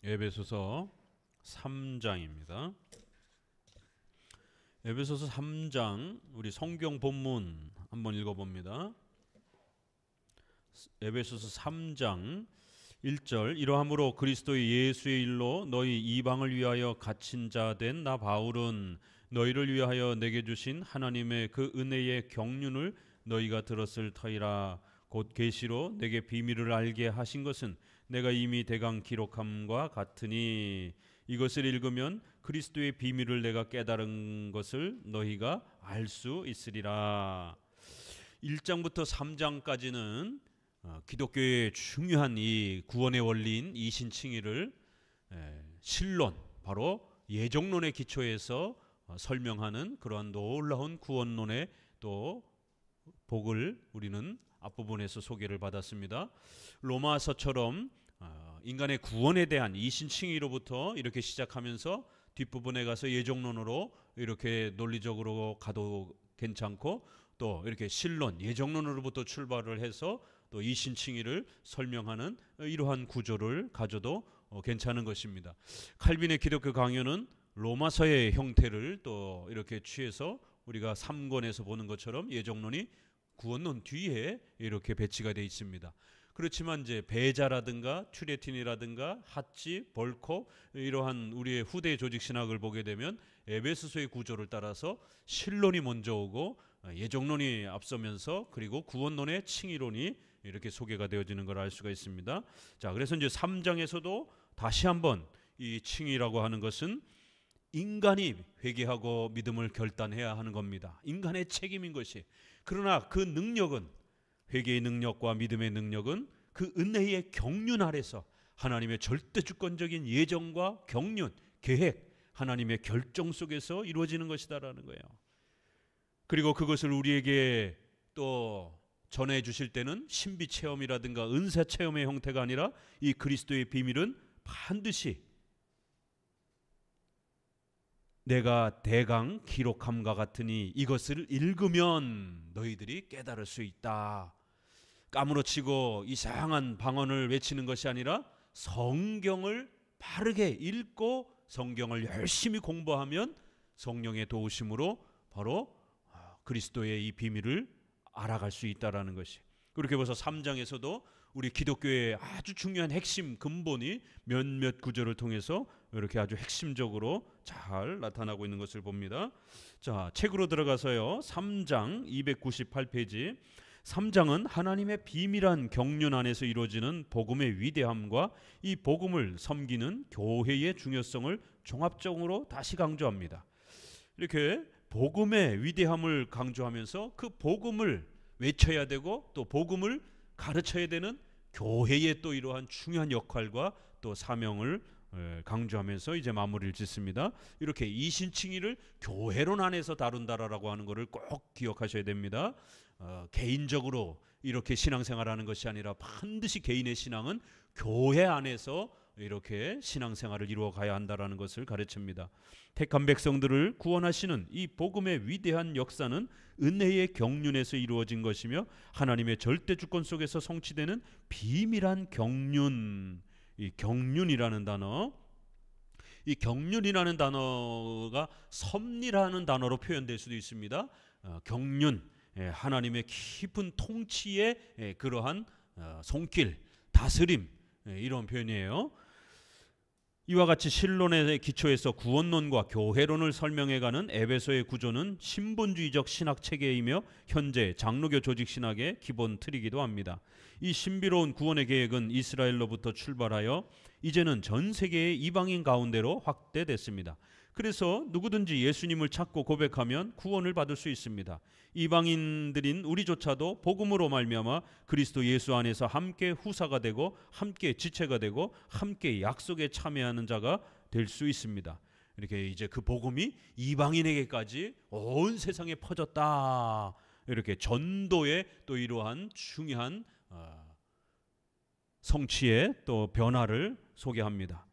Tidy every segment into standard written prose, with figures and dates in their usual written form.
에베소서 3장입니다. 에베소서 3장 우리 성경 본문 한번 읽어봅니다. 에베소서 3장 1절 이러함으로 그리스도의 예수의 일로 너희 이방을 위하여 갇힌 자 된 나 바울은 너희를 위하여 내게 주신 하나님의 그 은혜의 경륜을 너희가 들었을 터이라. 곧 계시로 내게 비밀을 알게 하신 것은 내가 이미 대강 기록함과 같으니 이것을 읽으면 그리스도의 비밀을 내가 깨달은 것을 너희가 알 수 있으리라. 1장부터 3장까지는 기독교의 중요한 이 구원의 원리인 이신칭의를 신론, 바로 예정론의 기초에서 설명하는 그러한 놀라운 구원론의 또 복을 우리는 앞부분에서 소개를 받았습니다. 로마서처럼 인간의 구원에 대한 이신칭의로부터 이렇게 시작하면서 뒷부분에 가서 예정론으로 이렇게 논리적으로 가도 괜찮고, 또 이렇게 신론, 예정론으로부터 출발을 해서 또 이신칭의를 설명하는 이러한 구조를 가져도 괜찮은 것입니다. 칼빈의 기독교 강요는 로마서의 형태를 또 이렇게 취해서 우리가 3권에서 보는 것처럼 예정론이 구원론 뒤에 이렇게 배치가 되어 있습니다. 그렇지만 이제 베자라든가 튜레틴이라든가 핫지, 벌코 이러한 우리의 후대 조직 신학을 보게 되면 에베소서의 구조를 따라서 신론이 먼저 오고 예정론이 앞서면서 그리고 구원론의 칭의론이 이렇게 소개가 되어지는 걸 알 수가 있습니다. 자, 그래서 이제 3장에서도 다시 한번 이 칭의라고 하는 것은 인간이 회개하고 믿음을 결단해야 하는 겁니다. 인간의 책임인 것이. 그러나 그 능력은, 회개의 능력과 믿음의 능력은 그 은혜의 경륜 아래서 하나님의 절대 주권적인 예정과 경륜, 계획, 하나님의 결정 속에서 이루어지는 것이다라는 거예요. 그리고 그것을 우리에게 또 전해 주실 때는 신비 체험이라든가 은사 체험의 형태가 아니라 이 그리스도의 비밀은 반드시 내가 대강 기록함과 같으니 이것을 읽으면 너희들이 깨달을 수 있다. 까무러치고 이상한 방언을 외치는 것이 아니라 성경을 바르게 읽고 성경을 열심히 공부하면 성령의 도우심으로 바로 그리스도의 이 비밀을 알아갈 수 있다라는 것이. 그렇게 봐서 3장에서도 우리 기독교의 아주 중요한 핵심 근본이 몇몇 구절을 통해서 이렇게 아주 핵심적으로 잘 나타나고 있는 것을 봅니다. 자, 책으로 들어가서요. 3장 298페이지. 3장은 하나님의 비밀한 경륜 안에서 이루어지는 복음의 위대함과 이 복음을 섬기는 교회의 중요성을 종합적으로 다시 강조합니다. 이렇게 복음의 위대함을 강조하면서 그 복음을 외쳐야 되고 또 복음을 가르쳐야 되는 교회의 또 이러한 중요한 역할과 또 사명을 강조하면서 이제 마무리를 짓습니다. 이렇게 이신칭의를 교회론 안에서 다룬다라고 하는 것을 꼭 기억하셔야 됩니다. 개인적으로 이렇게 신앙생활하는 것이 아니라 반드시 개인의 신앙은 교회 안에서 이렇게 신앙생활을 이루어 가야 한다라는 것을 가르칩니다. 택한 백성들을 구원하시는 이 복음의 위대한 역사는 은혜의 경륜에서 이루어진 것이며 하나님의 절대 주권 속에서 성취되는 비밀한 경륜. 이 경륜이라는 단어, 이 경륜이라는 단어가 섭리라는 단어로 표현될 수도 있습니다. 경륜, 하나님의 깊은 통치의 그러한 손길, 다스림, 이런 표현이에요. 이와 같이 신론의 기초에서 구원론과 교회론을 설명해가는 에베소의 구조는 신본주의적 신학 체계이며 현재 장로교 조직 신학의 기본 틀이기도 합니다. 이 신비로운 구원의 계획은 이스라엘로부터 출발하여 이제는 전 세계의 이방인 가운데로 확대됐습니다. 그래서 누구든지 예수님을 찾고 고백하면 구원을 받을 수 있습니다. 이방인들인 우리조차도 복음으로 말미암아 그리스도 예수 안에서 함께 후사가 되고 함께 지체가 되고 함께 약속에 참여하는 자가 될 수 있습니다. 이렇게 이제 그 복음이 이방인에게까지 온 세상에 퍼졌다. 이렇게 전도의 또 이러한 중요한 성취의 또 변화를 소개합니다.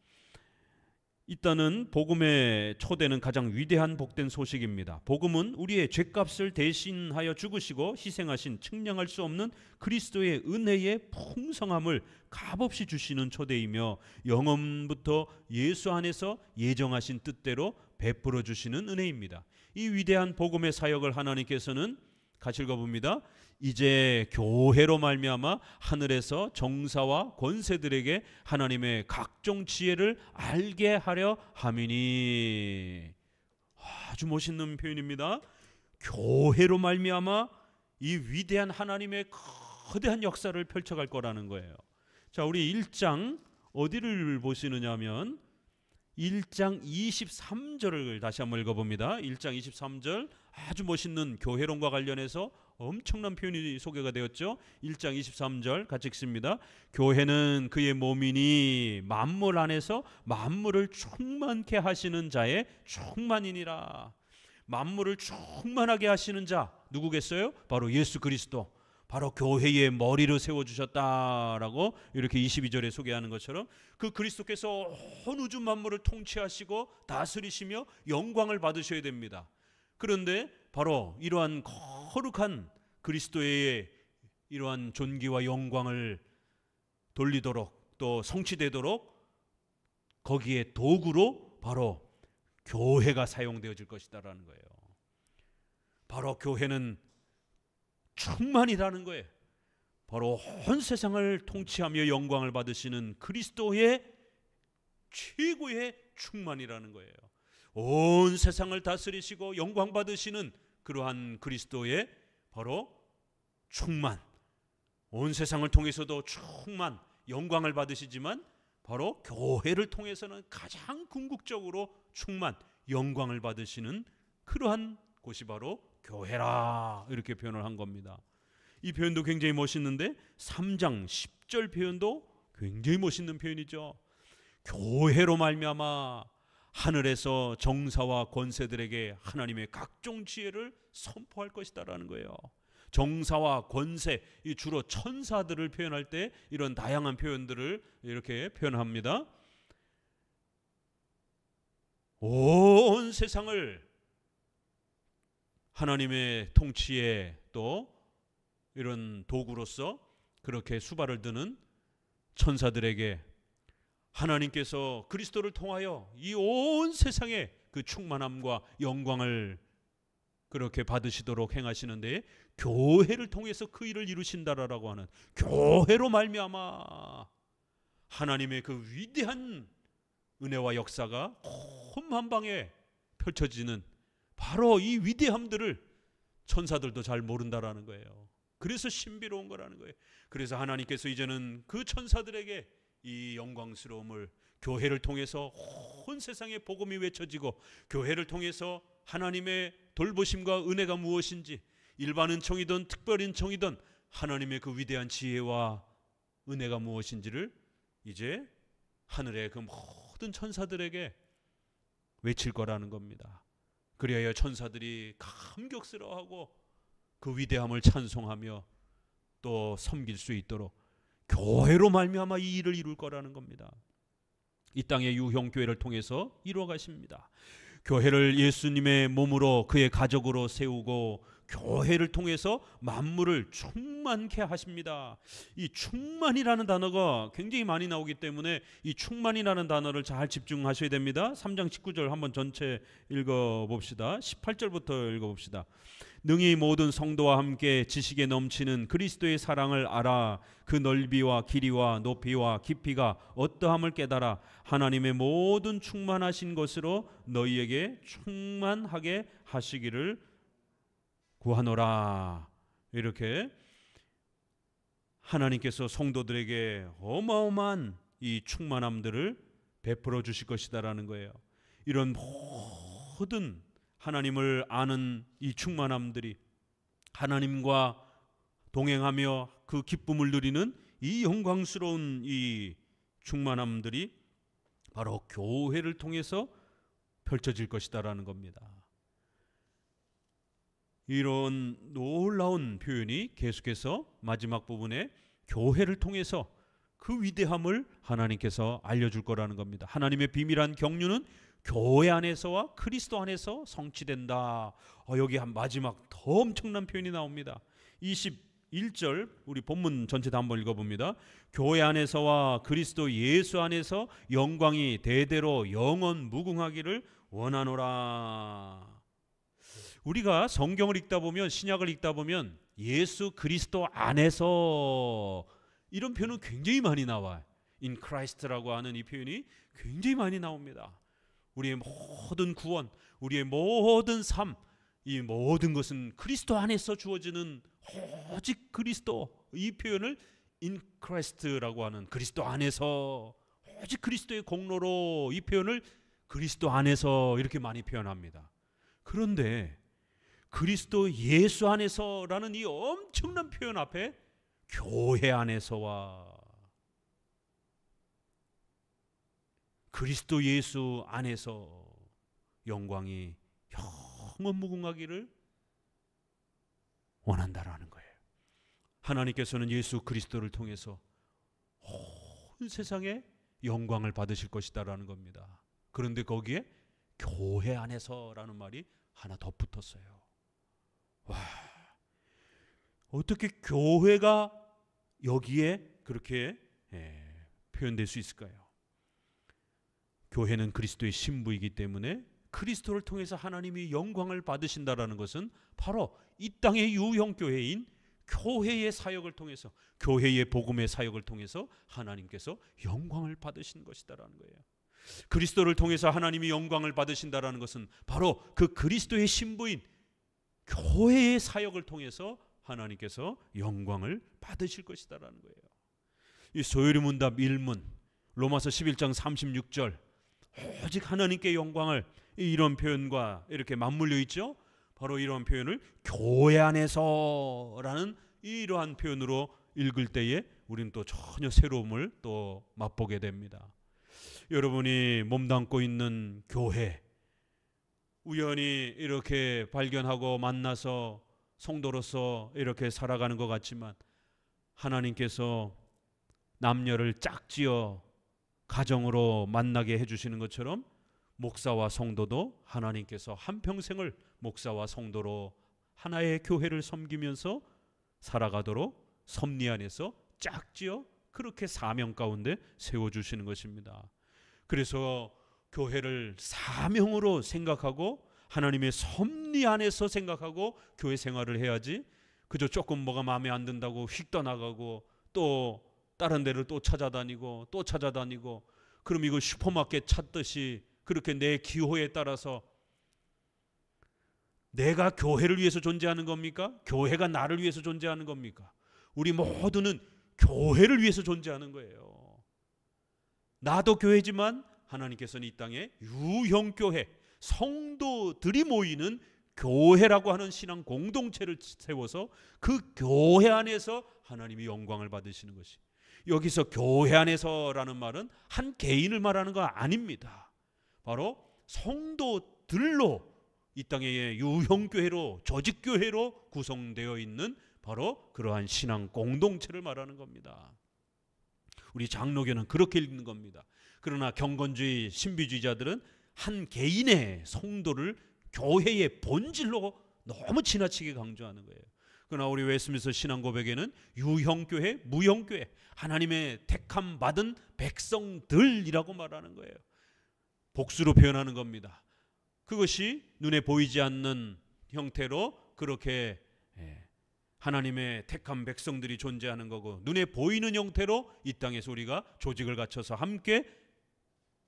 일단은 복음의 초대는 가장 위대한 복된 소식입니다. 복음은 우리의 죄값을 대신하여 죽으시고 희생하신 측량할 수 없는 그리스도의 은혜의 풍성함을 값없이 주시는 초대이며 영원부터 예수 안에서 예정하신 뜻대로 베풀어 주시는 은혜입니다. 이 위대한 복음의 사역을 하나님께서는 같이 읽어봅니다. 이제 교회로 말미암아 하늘에서 정사와 권세들에게 하나님의 각종 지혜를 알게 하려 함이니. 아주 멋있는 표현입니다. 교회로 말미암아 이 위대한 하나님의 거대한 역사를 펼쳐갈 거라는 거예요. 자, 우리 1장 어디를 보시느냐 하면 1장 23절을 다시 한번 읽어봅니다. 1장 23절 아주 멋있는 교회론과 관련해서 엄청난 표현이 소개가 되었죠. 1장 23절 같이 읽습니다. 교회는 그의 몸이니 만물 안에서 만물을 충만케 하시는 자의 충만이니라. 만물을 충만하게 하시는 자 누구겠어요? 바로 예수 그리스도, 바로 교회의 머리를 세워주셨다라고 이렇게 22절에 소개하는 것처럼 그 그리스도께서 온 우주 만물을 통치하시고 다스리시며 영광을 받으셔야 됩니다. 그런데 바로 이러한 거룩한 그리스도의 이러한 존귀와 영광을 돌리도록 또 성취되도록 거기에 도구로 바로 교회가 사용되어질 것이다라는 거예요. 바로 교회는 충만이라는 거예요. 바로 온 세상을 통치하며 영광을 받으시는 그리스도의 최고의 충만이라는 거예요. 온 세상을 다스리시고 영광 받으시는 그러한 그리스도의 바로 충만, 온 세상을 통해서도 충만, 영광을 받으시지만 바로 교회를 통해서는 가장 궁극적으로 충만, 영광을 받으시는 그러한 곳이 바로 교회라 이렇게 표현을 한 겁니다. 이 표현도 굉장히 멋있는데 3장 10절 표현도 굉장히 멋있는 표현이죠. 교회로 말미암아 하늘에서 정사와 권세들에게 하나님의 각종 지혜를 선포할 것이다라는 거예요. 정사와 권세, 이 주로 천사들을 표현할 때 이런 다양한 표현들을 이렇게 표현합니다. 온 세상을 하나님의 통치에 또 이런 도구로서 그렇게 수발을 드는 천사들에게 하나님께서 그리스도를 통하여 이 온 세상에 그 충만함과 영광을 그렇게 받으시도록 행하시는데 교회를 통해서 그 일을 이루신다라고 하는, 교회로 말미암아 하나님의 그 위대한 은혜와 역사가 온 만방에 펼쳐지는 바로 이 위대함들을 천사들도 잘 모른다라는 거예요. 그래서 신비로운 거라는 거예요. 그래서 하나님께서 이제는 그 천사들에게 이 영광스러움을 교회를 통해서 온 세상에 복음이 외쳐지고 교회를 통해서 하나님의 돌보심과 은혜가 무엇인지, 일반 은총이든 특별 은총이든 하나님의 그 위대한 지혜와 은혜가 무엇인지를 이제 하늘의 그 모든 천사들에게 외칠 거라는 겁니다. 그리하여 천사들이 감격스러워하고 그 위대함을 찬송하며 또 섬길 수 있도록 교회로 말미암아 이 일을 이룰 거라는 겁니다. 이 땅의 유형교회를 통해서 이루어 가십니다. 교회를 예수님의 몸으로 그의 가족으로 세우고 교회를 통해서 만물을 충만케 하십니다. 이 충만이라는 단어가 굉장히 많이 나오기 때문에 이 충만이라는 단어를 잘 집중하셔야 됩니다. 3장 19절 한번 전체 읽어봅시다. 18절부터 읽어봅시다. 능히 모든 성도와 함께 지식에 넘치는 그리스도의 사랑을 알아 그 넓이와 길이와 높이와 깊이가 어떠함을 깨달아 하나님의 모든 충만하신 것으로 너희에게 충만하게 하시기를 구하노라. 이렇게 하나님께서 성도들에게 어마어마한 이 충만함들을 베풀어 주실 것이다라는 거예요. 이런 모든 하나님을 아는 이 충만함들이, 하나님과 동행하며 그 기쁨을 누리는 이 영광스러운 이 충만함들이 바로 교회를 통해서 펼쳐질 것이다라는 겁니다. 이런 놀라운 표현이 계속해서 마지막 부분에 교회를 통해서 그 위대함을 하나님께서 알려줄 거라는 겁니다. 하나님의 비밀한 경륜은 교회 안에서와 그리스도 안에서 성취된다. 여기 한 마지막 더 엄청난 표현이 나옵니다. 21절 우리 본문 전체 다 한번 읽어봅니다. 교회 안에서와 그리스도 예수 안에서 영광이 대대로 영원 무궁하기를 원하노라. 우리가 성경을 읽다 보면, 신약을 읽다 보면 예수 그리스도 안에서 이런 표현은 굉장히 많이 나와요. In Christ라고 하는 이 표현이 굉장히 많이 나옵니다. 우리의 모든 구원, 우리의 모든 삶, 이 모든 것은 그리스도 안에서 주어지는 오직 그리스도, 이 표현을 In Christ라고 하는, 그리스도 안에서, 오직 그리스도의 공로로, 이 표현을 그리스도 안에서 이렇게 많이 표현합니다. 그런데 그리스도 예수 안에서라는 이 엄청난 표현 앞에 교회 안에서와 그리스도 예수 안에서 영광이 영원 무궁하기를 원한다라는 거예요. 하나님께서는 예수 그리스도를 통해서 온 세상에 영광을 받으실 것이다라는 겁니다. 그런데 거기에 교회 안에서라는 말이 하나 더 붙었어요. 와, 어떻게 교회가 여기에 그렇게 표현될 수 있을까요? 교회는 그리스도의 신부이기 때문에 그리스도를 통해서 하나님이 영광을 받으신다라는 것은 바로 이 땅의 유형교회인 교회의 사역을 통해서, 교회의 복음의 사역을 통해서 하나님께서 영광을 받으신 것이다라는 거예요. 그리스도를 통해서 하나님이 영광을 받으신다라는 것은 바로 그 그리스도의 신부인 교회의 사역을 통해서 하나님께서 영광을 받으실 것이다라는 거예요. 이 소요리문답 1문 로마서 11장 36절 오직 하나님께 영광을, 이런 표현과 이렇게 맞물려 있죠. 바로 이런 표현을 교회 안에서라는 이러한 표현으로 읽을 때에 우리는 또 전혀 새로움을 또 맛보게 됩니다. 여러분이 몸담고 있는 교회, 우연히 이렇게 발견하고 만나서 성도로서 이렇게 살아가는 것 같지만 하나님께서 남녀를 짝지어 가정으로 만나게 해주시는 것처럼 목사와 성도도 하나님께서 한평생을 목사와 성도로 하나의 교회를 섬기면서 살아가도록 섭리 안에서 짝지어 그렇게 사명 가운데 세워주시는 것입니다. 그래서 교회를 사명으로 생각하고 하나님의 섭리 안에서 생각하고 교회 생활을 해야지, 그저 조금 뭐가 마음에 안 든다고 휙 떠나가고 또 다른 데를 또 찾아다니고 또 찾아다니고, 그럼 이거 슈퍼마켓 찾듯이 그렇게 내 기호에 따라서 내가 교회를 위해서 존재하는 겁니까? 교회가 나를 위해서 존재하는 겁니까? 우리 모두는 교회를 위해서 존재하는 거예요. 나도 교회지만 하나님께서는 이 땅에 유형교회, 성도들이 모이는 교회라고 하는 신앙 공동체를 세워서 그 교회 안에서 하나님이 영광을 받으시는 것이, 여기서 교회 안에서라는 말은 한 개인을 말하는 거 아닙니다. 바로 성도들로 이 땅의 유형교회로, 조직교회로 구성되어 있는 바로 그러한 신앙 공동체를 말하는 겁니다. 우리 장로교는 그렇게 읽는 겁니다. 그러나 경건주의 신비주의자들은 한 개인의 성도를 교회의 본질로 너무 지나치게 강조하는 거예요. 그러나 우리 웨스트민스터 신앙고백에는 유형교회, 무형교회, 하나님의 택함 받은 백성들이라고 말하는 거예요. 복수로 표현하는 겁니다. 그것이 눈에 보이지 않는 형태로 그렇게 하나님의 택한 백성들이 존재하는 거고, 눈에 보이는 형태로 이 땅에서 우리가 조직을 갖춰서 함께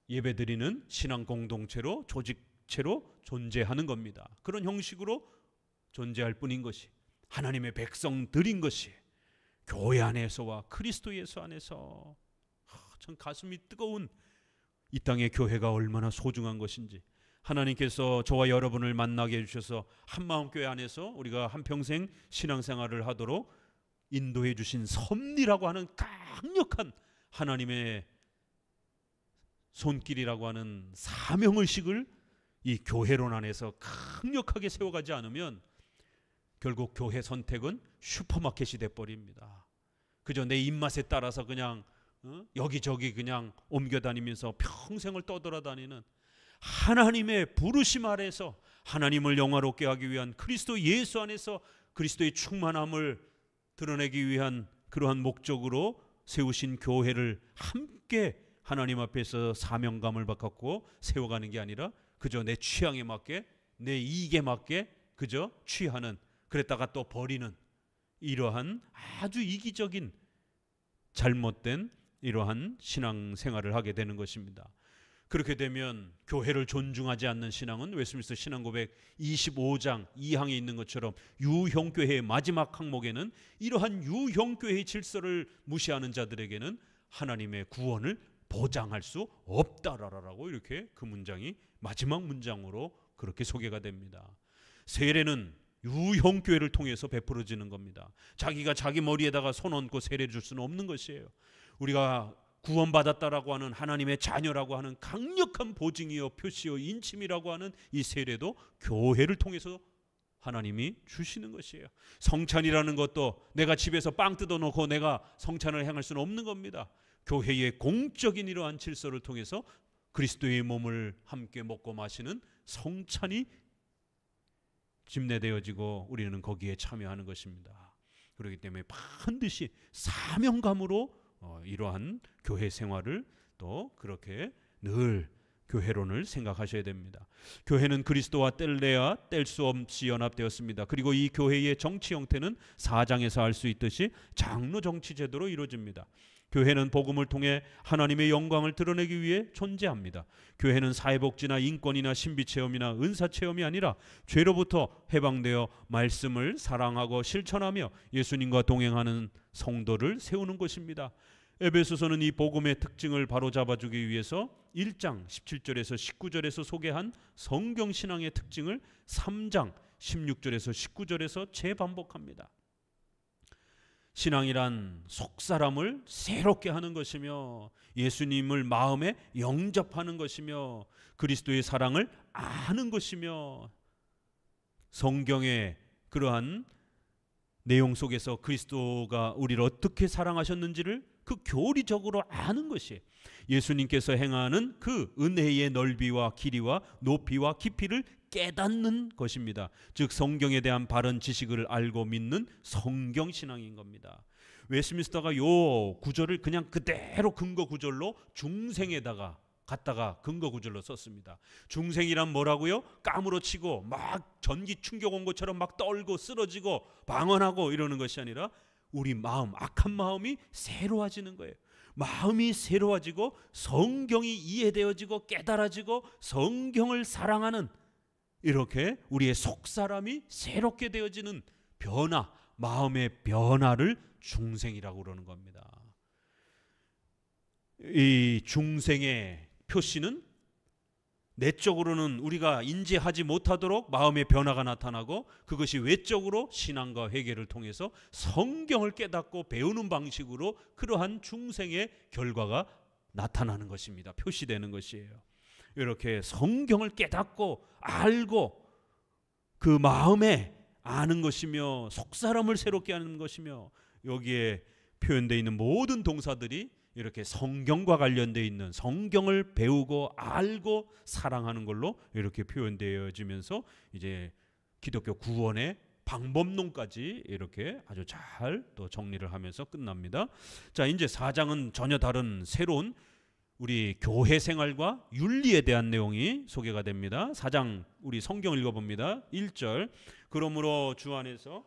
예배드리는 신앙 공동체로, 조직체로 존재하는 겁니다. 그런 형식으로 존재할 뿐인 것이 하나님의 백성들인 것이 교회 안에서와 그리스도 예수 안에서, 참 가슴이 뜨거운 이 땅의 교회가 얼마나 소중한 것인지, 하나님께서 저와 여러분을 만나게 해주셔서 한마음교회 안에서 우리가 한평생 신앙생활을 하도록 인도해 주신 섭리라고 하는 강력한 하나님의 손길이라고 하는 사명의식을 이 교회론 안에서 강력하게 세워가지 않으면 결국 교회 선택은 슈퍼마켓이 돼버립니다. 그저 내 입맛에 따라서 그냥 여기저기 그냥 옮겨다니면서 평생을 떠돌아다니는 하나님의 부르심 아래서 하나님을 영화롭게 하기 위한 그리스도 예수 안에서 그리스도의 충만함을 드러내기 위한 그러한 목적으로 세우신 교회를 함께 하나님 앞에서 사명감을 갖고 세워가는 게 아니라 그저 내 취향에 맞게 내 이익에 맞게 그저 취하는, 그랬다가 또 버리는 이러한 아주 이기적인 잘못된 이러한 신앙생활을 하게 되는 것입니다. 그렇게 되면 교회를 존중하지 않는 신앙은 웨스트민스터 신앙고백 25장 2항에 있는 것처럼 유형교회의 마지막 항목에는 이러한 유형교회의 질서를 무시하는 자들에게는 하나님의 구원을 보장할 수 없다라고 이렇게 그 문장이 마지막 문장으로 그렇게 소개가 됩니다. 세례는 유형교회를 통해서 베풀어지는 겁니다. 자기가 자기 머리에다가 손 얹고 세례 줄 수는 없는 것이에요. 우리가 구원받았다라고 하는 하나님의 자녀라고 하는 강력한 보증이요 표시요 인침이라고 하는 이 세례도 교회를 통해서 하나님이 주시는 것이에요. 성찬이라는 것도 내가 집에서 빵 뜯어놓고 내가 성찬을 행할 수는 없는 겁니다. 교회의 공적인 이러한 질서를 통해서 그리스도의 몸을 함께 먹고 마시는 성찬이 집례되어지고 우리는 거기에 참여하는 것입니다. 그렇기 때문에 반드시 사명감으로 이러한 교회 생활을 또 그렇게 늘 교회론을 생각하셔야 됩니다. 교회는 그리스도와 뗄래야 뗄 수 없이 연합되었습니다. 그리고 이 교회의 정치 형태는 4장에서 알 수 있듯이 장로 정치 제도로 이루어집니다. 교회는 복음을 통해 하나님의 영광을 드러내기 위해 존재합니다. 교회는 사회복지나 인권이나 신비체험이나 은사체험이 아니라 죄로부터 해방되어 말씀을 사랑하고 실천하며 예수님과 동행하는 성도를 세우는 것입니다. 에베소서는 이 복음의 특징을 바로잡아주기 위해서 1장 17절에서 19절에서 소개한 성경신앙의 특징을 3장 16절에서 19절에서 재반복합니다. 신앙이란 속사람을 새롭게 하는 것이며 예수님을 마음에 영접하는 것이며 그리스도의 사랑을 아는 것이며 성경의 그러한 내용 속에서 그리스도가 우리를 어떻게 사랑하셨는지를 그 교리적으로 아는 것이에요. 예수님께서 행하는 그 은혜의 넓이와 길이와 높이와 깊이를 깨닫는 것입니다. 즉 성경에 대한 바른 지식을 알고 믿는 성경신앙인 겁니다. 웨스트민스터가 요 구절을 그냥 그대로 근거 구절로 중생에다가 갖다가 근거 구절로 썼습니다. 중생이란 뭐라고요? 까무러치고 막 전기 충격 온 것처럼 막 떨고 쓰러지고 방언하고 이러는 것이 아니라 우리 마음, 악한 마음이 새로워지는 거예요. 마음이 새로워지고 성경이 이해되어지고 깨달아지고 성경을 사랑하는 이렇게 우리의 속사람이 새롭게 되어지는 변화, 마음의 변화를 중생이라고 그러는 겁니다. 이 중생의 표시는 내적으로는 우리가 인지하지 못하도록 마음의 변화가 나타나고 그것이 외적으로 신앙과 회개를 통해서 성경을 깨닫고 배우는 방식으로 그러한 중생의 결과가 나타나는 것입니다. 표시되는 것이에요. 이렇게 성경을 깨닫고 알고 그 마음에 아는 것이며 속사람을 새롭게 하는 것이며 여기에 표현되어 있는 모든 동사들이 이렇게 성경과 관련되어 있는 성경을 배우고 알고 사랑하는 걸로 이렇게 표현되어지면서 이제 기독교 구원의 방법론까지 이렇게 아주 잘 또 정리를 하면서 끝납니다. 자, 이제 4장은 전혀 다른 새로운 우리 교회 생활과 윤리에 대한 내용이 소개가 됩니다. 4장 우리 성경 읽어봅니다. 1절 그러므로 주 안에서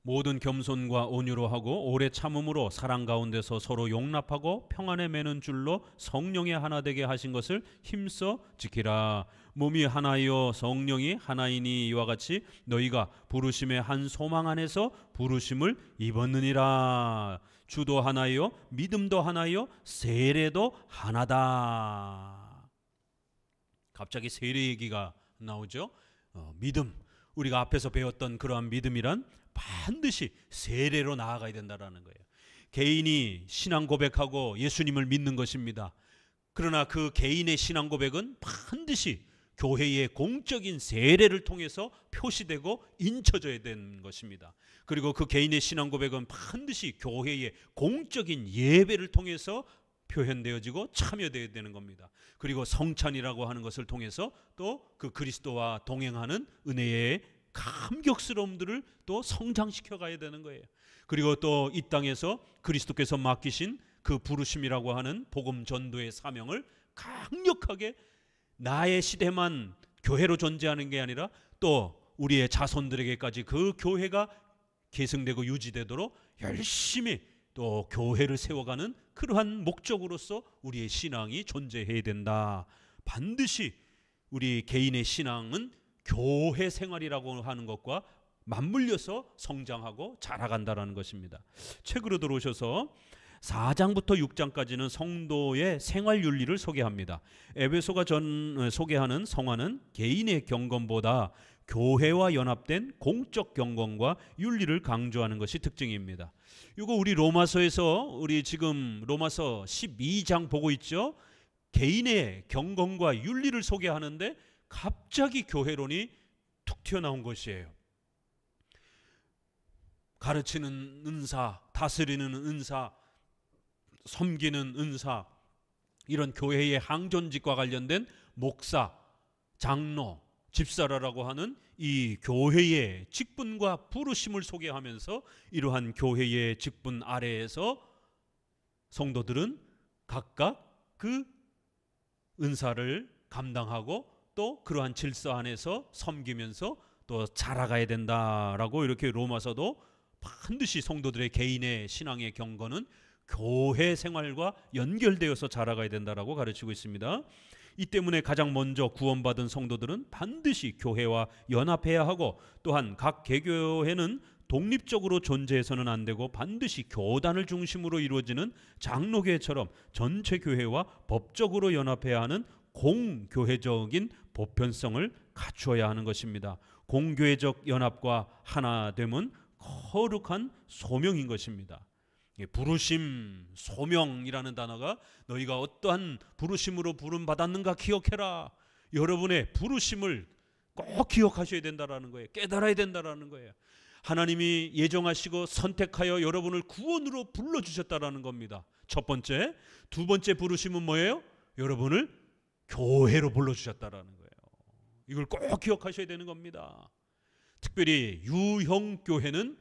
모든 겸손과 온유로 하고 오래 참음으로 사랑 가운데서 서로 용납하고 평안에 매는 줄로 성령의 하나 되게 하신 것을 힘써 지키라. 몸이 하나이요 성령이 하나이니 이와 같이 너희가 부르심의 한 소망 안에서 부르심을 입었느니라. 주도 하나이요 믿음도 하나이요 세례도 하나다. 갑자기 세례 얘기가 나오죠. 믿음, 우리가 앞에서 배웠던 그러한 믿음이란 반드시 세례로 나아가야 된다라는 거예요. 개인이 신앙 고백하고 예수님을 믿는 것입니다. 그러나 그 개인의 신앙 고백은 반드시 교회의 공적인 세례를 통해서 표시되고 인쳐져야 되는 것입니다. 그리고 그 개인의 신앙 고백은 반드시 교회의 공적인 예배를 통해서 표현되어지고 참여되어야 되는 겁니다. 그리고 성찬이라고 하는 것을 통해서 또 그 그리스도와 동행하는 은혜의 감격스러움들을 또 성장시켜 가야 되는 거예요. 그리고 또 이 땅에서 그리스도께서 맡기신 그 부르심이라고 하는 복음 전도의 사명을 강력하게 나의 시대만 교회로 존재하는 게 아니라 또 우리의 자손들에게까지 그 교회가 계승되고 유지되도록 열심히 또 교회를 세워가는 그러한 목적으로서 우리의 신앙이 존재해야 된다. 반드시 우리 개인의 신앙은 교회 생활이라고 하는 것과 맞물려서 성장하고 자라간다라는 것입니다. 책으로 들어오셔서 4장부터 6장까지는 성도의 생활 윤리를 소개합니다. 에베소가 소개하는 성화는 개인의 경건보다 교회와 연합된 공적 경건과 윤리를 강조하는 것이 특징입니다. 이거 우리 로마서에서 우리 지금 로마서 12장 보고 있죠. 개인의 경건과 윤리를 소개하는데 갑자기 교회론이 툭 튀어나온 것이에요. 가르치는 은사, 다스리는 은사, 섬기는 은사, 이런 교회의 항존직과 관련된 목사, 장로, 집사라라고 하는 이 교회의 직분과 부르심을 소개하면서 이러한 교회의 직분 아래에서 성도들은 각각 그 은사를 감당하고 또 그러한 질서 안에서 섬기면서 또 자라가야 된다라고 이렇게 로마서도 반드시 성도들의 개인의 신앙의 경건은 교회 생활과 연결되어서 자라가야 된다라고 가르치고 있습니다. 이 때문에 가장 먼저 구원받은 성도들은 반드시 교회와 연합해야 하고, 또한 각 개교회는 독립적으로 존재해서는 안 되고 반드시 교단을 중심으로 이루어지는 장로교회처럼 전체 교회와 법적으로 연합해야 하는 공교회적인 보편성을 갖추어야 하는 것입니다. 공교회적 연합과 하나됨은 거룩한 소명인 것입니다. 부르심, 소명이라는 단어가 너희가 어떠한 부르심으로 부름받았는가 기억해라. 여러분의 부르심을 꼭 기억하셔야 된다는 거예요. 깨달아야 된다는 거예요. 하나님이 예정하시고 선택하여 여러분을 구원으로 불러주셨다는 겁니다. 첫 번째. 두 번째 부르심은 뭐예요? 여러분을 교회로 불러주셨다는 거예요. 이걸 꼭 기억하셔야 되는 겁니다. 특별히 유형교회는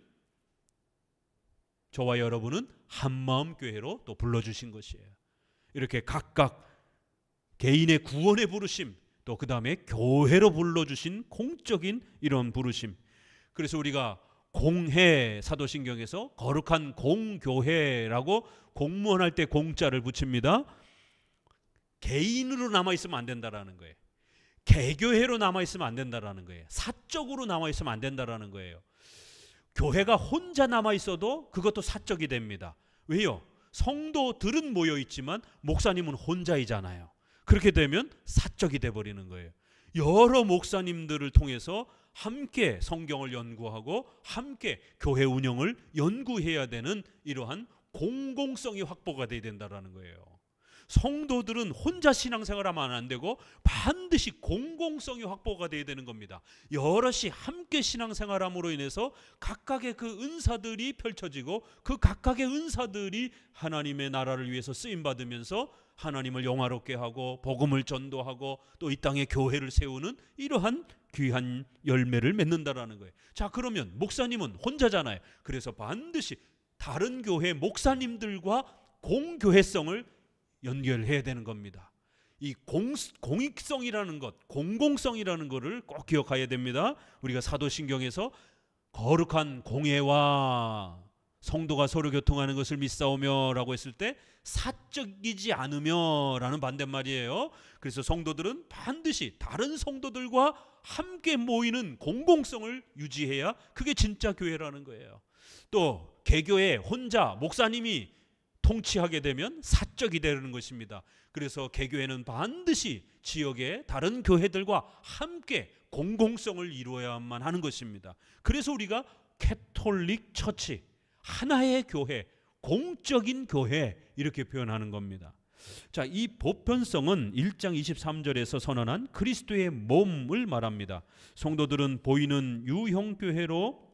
저와 여러분은 한마음교회로 또 불러주신 것이에요. 이렇게 각각 개인의 구원의 부르심, 또 그 다음에 교회로 불러주신 공적인 이런 부르심. 그래서 우리가 공회, 사도신경에서 거룩한 공교회라고 공무원 할 때 공자를 붙입니다. 개인으로 남아있으면 안 된다라는 거예요. 개교회로 남아있으면 안 된다라는 거예요. 사적으로 남아있으면 안 된다라는 거예요. 교회가 혼자 남아있어도 그것도 사적이 됩니다. 왜요? 성도들은 모여있지만 목사님은 혼자이잖아요. 그렇게 되면 사적이 돼버리는 거예요. 여러 목사님들을 통해서 함께 성경을 연구하고 함께 교회 운영을 연구해야 되는 이러한 공공성이 확보가 돼야 된다는 거예요. 성도들은 혼자 신앙생활하면 안 되고 반드시 공공성이 확보가 돼야 되는 겁니다. 여럿이 함께 신앙생활함으로 인해서 각각의 그 은사들이 펼쳐지고 그 각각의 은사들이 하나님의 나라를 위해서 쓰임받으면서 하나님을 영화롭게 하고 복음을 전도하고 또 이 땅에 교회를 세우는 이러한 귀한 열매를 맺는다라는 거예요. 자, 그러면 목사님은 혼자잖아요. 그래서 반드시 다른 교회 목사님들과 공교회성을 연결해야 되는 겁니다. 이 공익성이라는 것, 공공성이라는 것을 꼭 기억해야 됩니다. 우리가 사도신경에서 거룩한 공예와 성도가 서로 교통하는 것을 믿사오며 라고 했을 때 사적이지 않으며 라는 반대말이에요. 그래서 성도들은 반드시 다른 성도들과 함께 모이는 공공성을 유지해야 그게 진짜 교회라는 거예요. 또 개교회 혼자 목사님이 통치하게 되면 사적이 되는 것입니다. 그래서 개교회는 반드시 지역의 다른 교회들과 함께 공공성을 이루어야만 하는 것입니다. 그래서 우리가 캐톨릭 처치, 하나의 교회, 공적인 교회 이렇게 표현하는 겁니다. 자, 이 보편성은 1장 23절에서 선언한 그리스도의 몸을 말합니다. 성도들은 보이는 유형교회로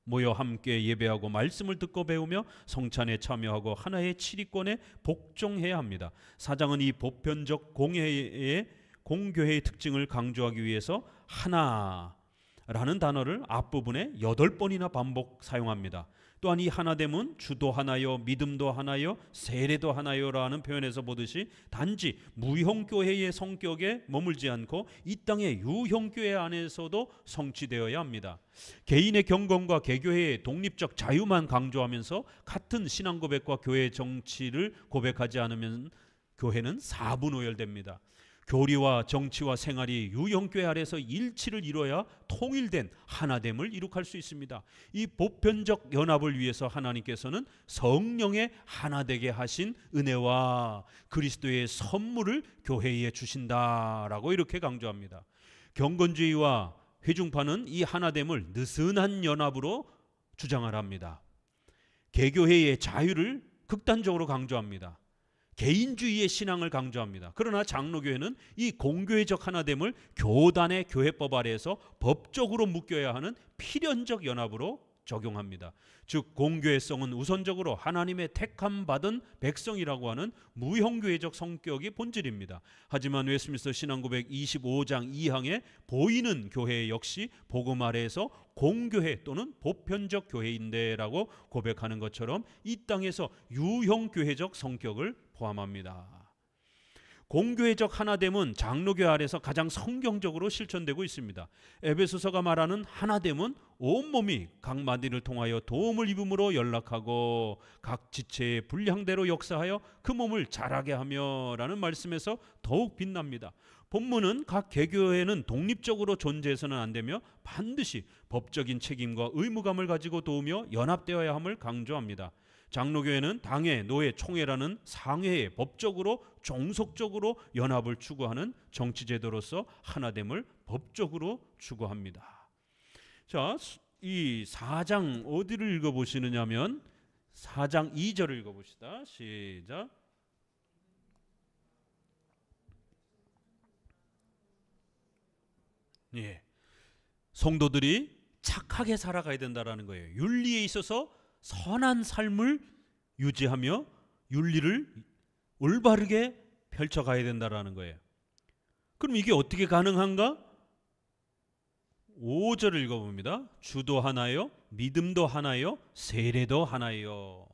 모여 함께 예배하고 말씀을 듣고 배우며 성찬에 참여하고 하나의 치리권에 복종해야 합니다. 4장은 이 보편적 공교회의 특징을 강조하기 위해서 하나라는 단어를 앞부분에 8번이나 반복 사용합니다. 또한 이 하나됨은 주도 하나요, 믿음도 하나요, 세례도 하나요라는 표현에서 보듯이 단지 무형교회의 성격에 머물지 않고 이 땅의 유형교회 안에서도 성취되어야 합니다. 개인의 경건과 개교회의 독립적 자유만 강조하면서 같은 신앙 고백과 교회 정치를 고백하지 않으면 교회는 사분오열됩니다. 교리와 정치와 생활이 유형교회 아래서 일치를 이뤄야 통일된 하나됨을 이룩할 수 있습니다. 이 보편적 연합을 위해서 하나님께서는 성령의 하나되게 하신 은혜와 그리스도의 선물을 교회에 주신다라고 이렇게 강조합니다. 경건주의와 회중파는 이 하나됨을 느슨한 연합으로 주장을 합니다. 개교회의 자유를 극단적으로 강조합니다. 개인주의의 신앙을 강조합니다. 그러나 장로교회는 이 공교회적 하나됨을 교단의 교회법 아래에서 법적으로 묶여야 하는 필연적 연합으로 적용합니다. 즉 공교회성은 우선적으로 하나님의 택함 받은 백성이라고 하는 무형교회적 성격이 본질입니다. 하지만 웨스트민스터 신앙고백 25장 2항에 보이는 교회 역시 복음 아래에서 공교회 또는 보편적 교회인데라고 고백하는 것처럼 이 땅에서 유형교회적 성격을 포함합니다. 공교회적 하나됨은 장로교회 아래서 가장 성경적으로 실천되고 있습니다. 에베소서가 말하는 하나됨은 온몸이 각 마디를 통하여 도움을 입음으로 연락하고 각 지체의 분량대로 역사하여 그 몸을 자라게 하며 라는 말씀에서 더욱 빛납니다. 본문은 각 개교회는 독립적으로 존재해서는 안 되며 반드시 법적인 책임과 의무감을 가지고 도우며 연합되어야 함을 강조합니다. 장로교회는 당회, 노회, 총회라는 상회에 법적으로 종속적으로 연합을 추구하는 정치제도로서 하나됨을 법적으로 추구합니다. 자, 이 4장 어디를 읽어보시느냐 하면 4장 2절을 읽어봅시다. 시작. 예, 성도들이 착하게 살아가야 된다라는 거예요. 윤리에 있어서 선한 삶을 유지하며 윤리를 올바르게 펼쳐가야 된다라는 거예요. 그럼 이게 어떻게 가능한가? 5절을 읽어봅니다. 주도 하나요? 믿음도 하나요? 세례도 하나요?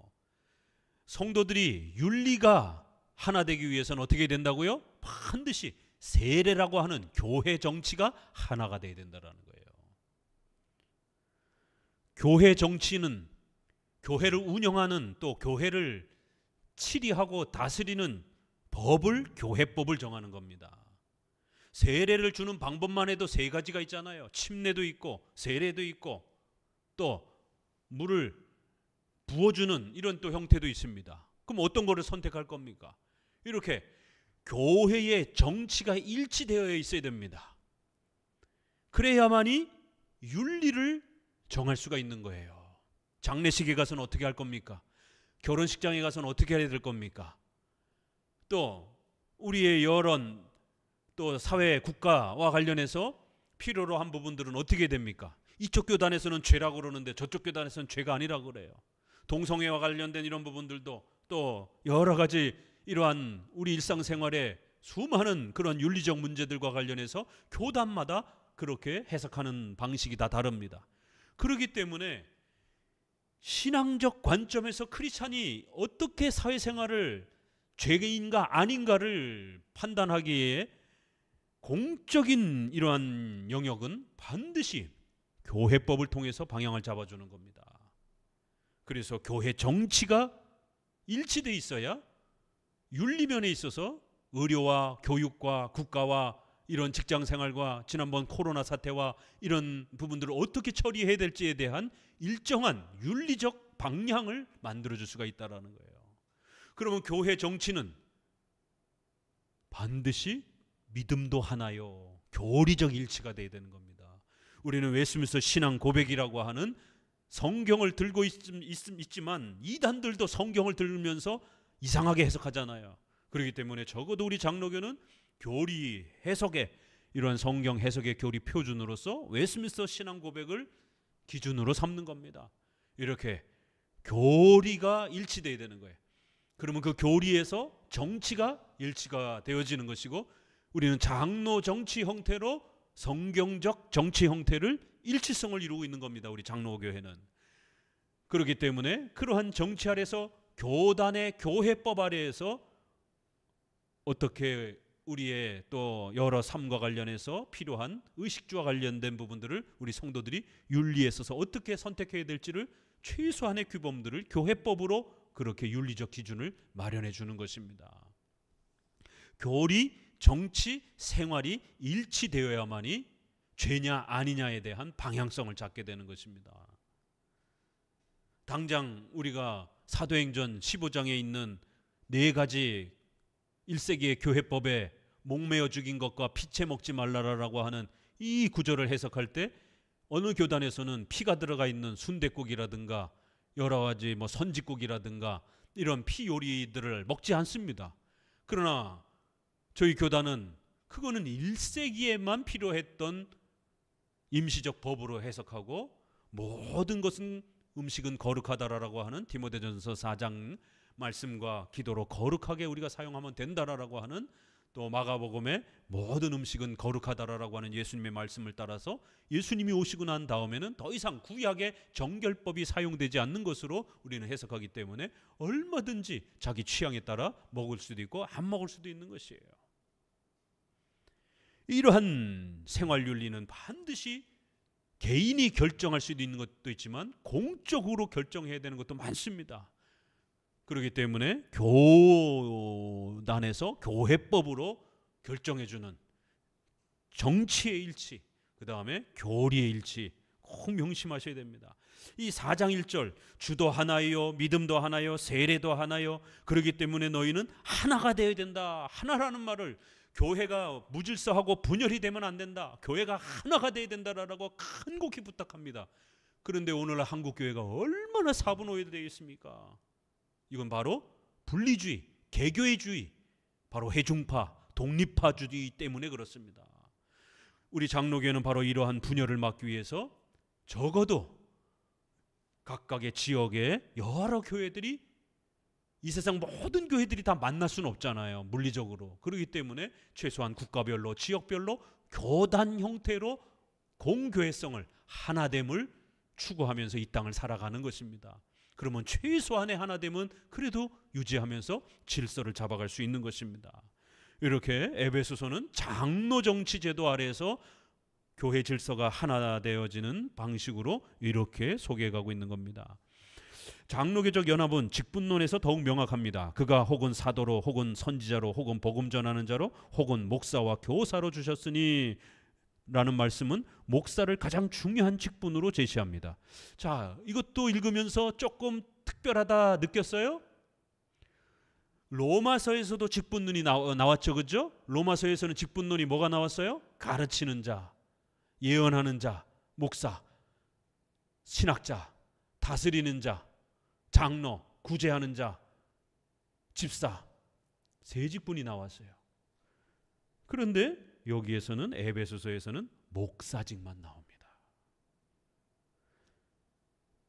성도들이 윤리가 하나 되기 위해서는 어떻게 된다고요? 반드시 세례라고 하는 교회 정치가 하나가 돼야 된다라는 거예요. 교회 정치는 교회를 운영하는 또 교회를 치리하고 다스리는 법을 교회법을 정하는 겁니다. 세례를 주는 방법만 해도 3가지가 있잖아요. 침례도 있고 세례도 있고 또 물을 부어주는 이런 또 형태도 있습니다. 그럼 어떤 거를 선택할 겁니까? 이렇게 교회의 정치가 일치되어 있어야 됩니다. 그래야만이 윤리를 정할 수가 있는 거예요. 장례식에 가서는 어떻게 할 겁니까? 결혼식장에 가서는 어떻게 해야 될 겁니까? 또 우리의 여론 또 사회 국가와 관련해서 필요로 한 부분들은 어떻게 됩니까? 이쪽 교단에서는 죄라고 그러는데 저쪽 교단에서는 죄가 아니라고 그래요. 동성애와 관련된 이런 부분들도 또 여러 가지 이러한 우리 일상생활에 수많은 그런 윤리적 문제들과 관련해서 교단마다 그렇게 해석하는 방식이 다 다릅니다. 그렇기 때문에 신앙적 관점에서 크리스찬이 어떻게 사회생활을 죄인가 아닌가를 판단하기에 공적인 이러한 영역은 반드시 교회법을 통해서 방향을 잡아주는 겁니다. 그래서 교회 정치가 일치되어 있어야 윤리면에 있어서 의료와 교육과 국가와 이런 직장생활과 지난번 코로나 사태와 이런 부분들을 어떻게 처리해야 될지에 대한 일정한 윤리적 방향을 만들어줄 수가 있다는 거예요. 그러면 교회 정치는 반드시 믿음도 하나요. 교리적 일치가 돼야 되는 겁니다. 우리는 웨스트민스터 신앙 고백이라고 하는 성경을 들고 있지만 이단들도 성경을 들으면서 이상하게 해석하잖아요. 그렇기 때문에 적어도 우리 장로교는 교리 해석에 이러한 성경 해석의 교리 표준으로서 웨스트민스터 신앙 고백을 기준으로 삼는 겁니다. 이렇게 교리가 일치되어야 되는 거예요. 그러면 그 교리에서 정치가 일치가 되어지는 것이고, 우리는 장로 정치 형태로 성경적 정치 형태를 일치성을 이루고 있는 겁니다. 우리 장로교회는. 그렇기 때문에 그러한 정치 아래서 교단의 교회법 아래에서 어떻게 우리의 또 여러 삶과 관련해서 필요한 의식주와 관련된 부분들을 우리 성도들이 윤리에 있어서 어떻게 선택해야 될지를 최소한의 규범들을 교회법으로 그렇게 윤리적 기준을 마련해 주는 것입니다. 교리, 정치, 생활이 일치되어야만이 죄냐 아니냐에 대한 방향성을 잡게 되는 것입니다. 당장 우리가 사도행전 15장에 있는 4가지 1세기의 교회법에 목매어 죽인 것과 피채 먹지 말라라고 하는 이 구절을 해석할 때 어느 교단에서는 피가 들어가 있는 순댓국이라든가 여러 가지 선짓국이라든가 이런 피 요리들을 먹지 않습니다. 그러나 저희 교단은 그거는 1세기에만 필요했던 임시적 법으로 해석하고, 모든 것은 음식은 거룩하다라고 하는 디모데전서 4장 말씀과 기도로 거룩하게 우리가 사용하면 된다라고 하는, 또 마가복음에 모든 음식은 거룩하다라고 하는 예수님의 말씀을 따라서 예수님이 오시고 난 다음에는 더 이상 구약의 정결법이 사용되지 않는 것으로 우리는 해석하기 때문에 얼마든지 자기 취향에 따라 먹을 수도 있고 안 먹을 수도 있는 것이에요. 이러한 생활윤리는 반드시 개인이 결정할 수도 있는 것도 있지만 공적으로 결정해야 되는 것도 많습니다. 그렇기 때문에 교단에서 교회법으로 결정해주는 정치의 일치, 그 다음에 교리의 일치 꼭 명심하셔야 됩니다. 이 4장 1절 주도 하나요, 믿음도 하나요, 세례도 하나요. 그렇기 때문에 너희는 하나가 되어야 된다. 하나라는 말을, 교회가 무질서하고 분열이 되면 안 된다. 교회가 하나가 되어야 된다라고 간곡히 부탁합니다. 그런데 오늘날 한국 교회가 얼마나 사분오해되어 있습니까? 이건 바로 분리주의, 개교회주의, 바로 회중파, 독립파주의 때문에 그렇습니다. 우리 장로교회는 바로 이러한 분열을 막기 위해서 적어도 각각의 지역의 여러 교회들이, 이 세상 모든 교회들이 다 만날 수는 없잖아요, 물리적으로. 그렇기 때문에 최소한 국가별로, 지역별로 교단 형태로 공교회성을, 하나됨을 추구하면서 이 땅을 살아가는 것입니다. 그러면 최소한의 하나됨은 그래도 유지하면서 질서를 잡아갈 수 있는 것입니다. 이렇게 에베소서는 장로 정치 제도 아래에서 교회 질서가 하나 되어지는 방식으로 이렇게 소개해가고 있는 겁니다. 장로교적 연합은 직분론에서 더욱 명확합니다. 그가 혹은 사도로, 혹은 선지자로, 혹은 복음 전하는 자로, 혹은 목사와 교사로 주셨으니 라는 말씀은 목사를 가장 중요한 직분으로 제시합니다. 자, 이것도 읽으면서 조금 특별하다 느꼈어요? 로마서에서도 직분론이 나왔죠, 그죠? 로마서에서는 직분론이 뭐가 나왔어요? 가르치는 자, 예언하는 자, 목사, 신학자, 다스리는 자, 장로, 구제하는 자, 집사, 3직분이 나왔어요. 그런데 여기에서는, 에베소서에서는 목사직만 나옵니다.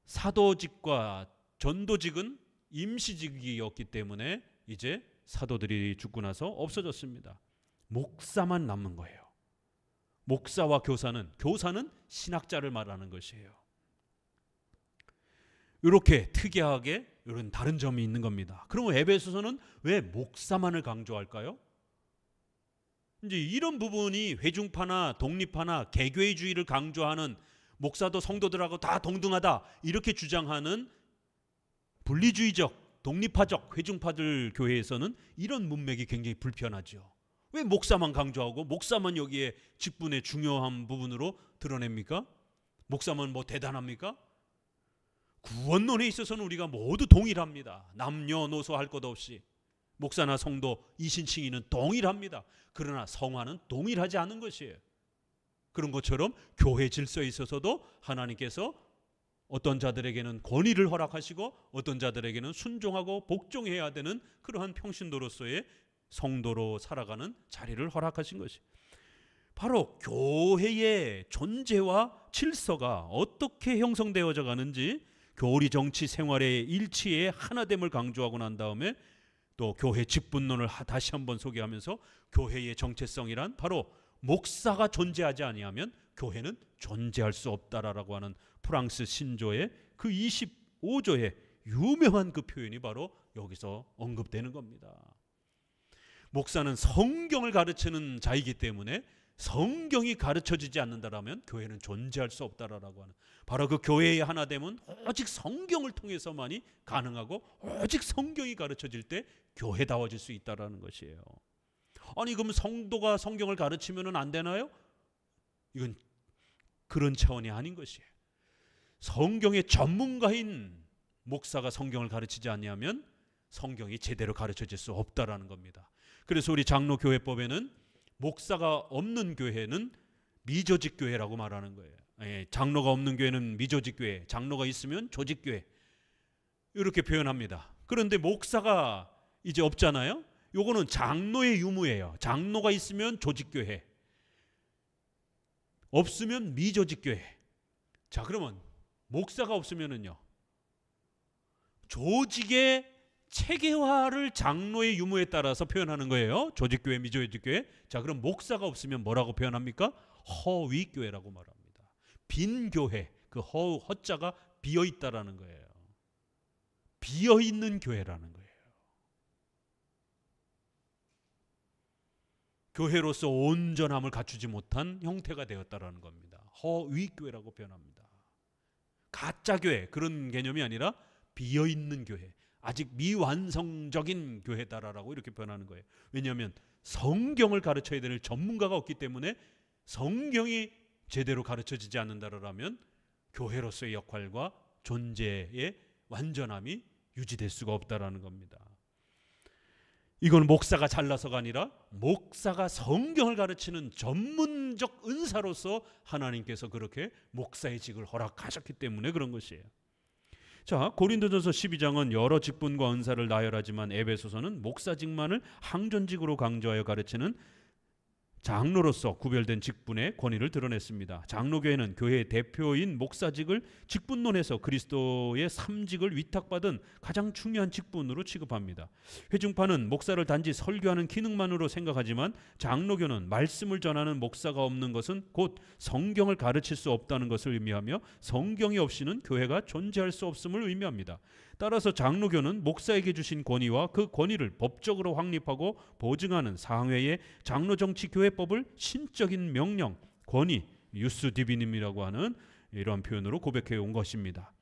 사도직과 전도직은 임시직이었기 때문에 이제 사도들이 죽고 나서 없어졌습니다. 목사만 남는 거예요. 목사와 교사는 신학자를 말하는 것이에요. 이렇게 특이하게 이런 다른 점이 있는 겁니다. 그러면 에베소서는 왜 목사만을 강조할까요? 이제 이런 부분이 회중파나 독립파나 개교회주의를 강조하는, 목사도 성도들하고 다 동등하다 이렇게 주장하는 분리주의적, 독립파적 회중파들 교회에서는 이런 문맥이 굉장히 불편하죠. 왜 목사만 강조하고 목사만 여기에 직분의 중요한 부분으로 드러냅니까? 목사만 뭐 대단합니까? 구원론에 있어서는 우리가 모두 동일합니다. 남녀노소 할 것 없이 목사나 성도, 이신칭의는 동일합니다. 그러나 성화는 동일하지 않은 것이에요. 그런 것처럼 교회 질서에 있어서도 하나님께서 어떤 자들에게는 권위를 허락하시고 어떤 자들에게는 순종하고 복종해야 되는 그러한 평신도로서의 성도로 살아가는 자리를 허락하신 것이 바로 교회의 존재와 질서가 어떻게 형성되어져 가는지 교리 정치 생활의 일치의 하나됨을 강조하고 난 다음에 또 교회 직분론을 다시 한번 소개하면서 교회의 정체성이란 바로 목사가 존재하지 아니하면 교회는 존재할 수 없다라고 하는 프랑스 신조의 그 25조의 유명한 그 표현이 바로 여기서 언급되는 겁니다. 목사는 성경을 가르치는 자이기 때문에 성경이 가르쳐지지 않는다라면 교회는 존재할 수 없다라고 하는 바로 그 교회의 하나됨은 오직 성경을 통해서만이 가능하고 오직 성경이 가르쳐질 때 교회다워질 수 있다라는 것이에요. 아니 그럼 성도가 성경을 가르치면 안 되나요? 이건 그런 차원이 아닌 것이에요. 성경의 전문가인 목사가 성경을 가르치지 않으면 성경이 제대로 가르쳐질 수 없다라는 겁니다. 그래서 우리 장로교회법에는 목사가 없는 교회는 미조직 교회라고 말하는 거예요. 장로가 없는 교회는 미조직 교회, 장로가 있으면 조직 교회 이렇게 표현합니다. 그런데 목사가 이제 없잖아요. 요거는 장로의 유무예요. 장로가 있으면 조직 교회, 없으면 미조직 교회. 자, 그러면 목사가 없으면은요, 조직의 체계화를 장로의 유무에 따라서 표현하는 거예요. 조직교회, 미조직교회. 자, 그럼 목사가 없으면 뭐라고 표현합니까? 허위교회라고 말합니다. 빈 교회, 그 허자가 비어있다라는 거예요. 비어있는 교회라는 거예요. 교회로서 온전함을 갖추지 못한 형태가 되었다라는 겁니다. 허위교회라고 표현합니다. 가짜교회, 그런 개념이 아니라 비어있는 교회, 아직 미완성적인 교회다라고 이렇게 표현하는 거예요. 왜냐하면 성경을 가르쳐야 될 전문가가 없기 때문에 성경이 제대로 가르쳐지지 않는다라면 교회로서의 역할과 존재의 완전함이 유지될 수가 없다라는 겁니다. 이건 목사가 잘나서가 아니라 목사가 성경을 가르치는 전문적 은사로서 하나님께서 그렇게 목사의 직을 허락하셨기 때문에 그런 것이에요. 자, 고린도전서 12장은 여러 직분과 은사를 나열하지만 에베소서는 목사직만을 항존직으로 강조하여 가르치는 장로로서 구별된 직분의 권위를 드러냈습니다. 장로교회는 교회의 대표인 목사직을 직분론에서 그리스도의 삼직을 위탁받은 가장 중요한 직분으로 취급합니다. 회중파는 목사를 단지 설교하는 기능만으로 생각하지만 장로교는 말씀을 전하는 목사가 없는 것은 곧 성경을 가르칠 수 없다는 것을 의미하며 성경이 없이는 교회가 존재할 수 없음을 의미합니다. 따라서 장로교는 목사에게 주신 권위와 그 권위를 법적으로 확립하고 보증하는 상회의 장로정치교회법을 신적인 명령, 권위, 유스 디비님이라고 하는 이런 표현으로 고백해 온 것입니다.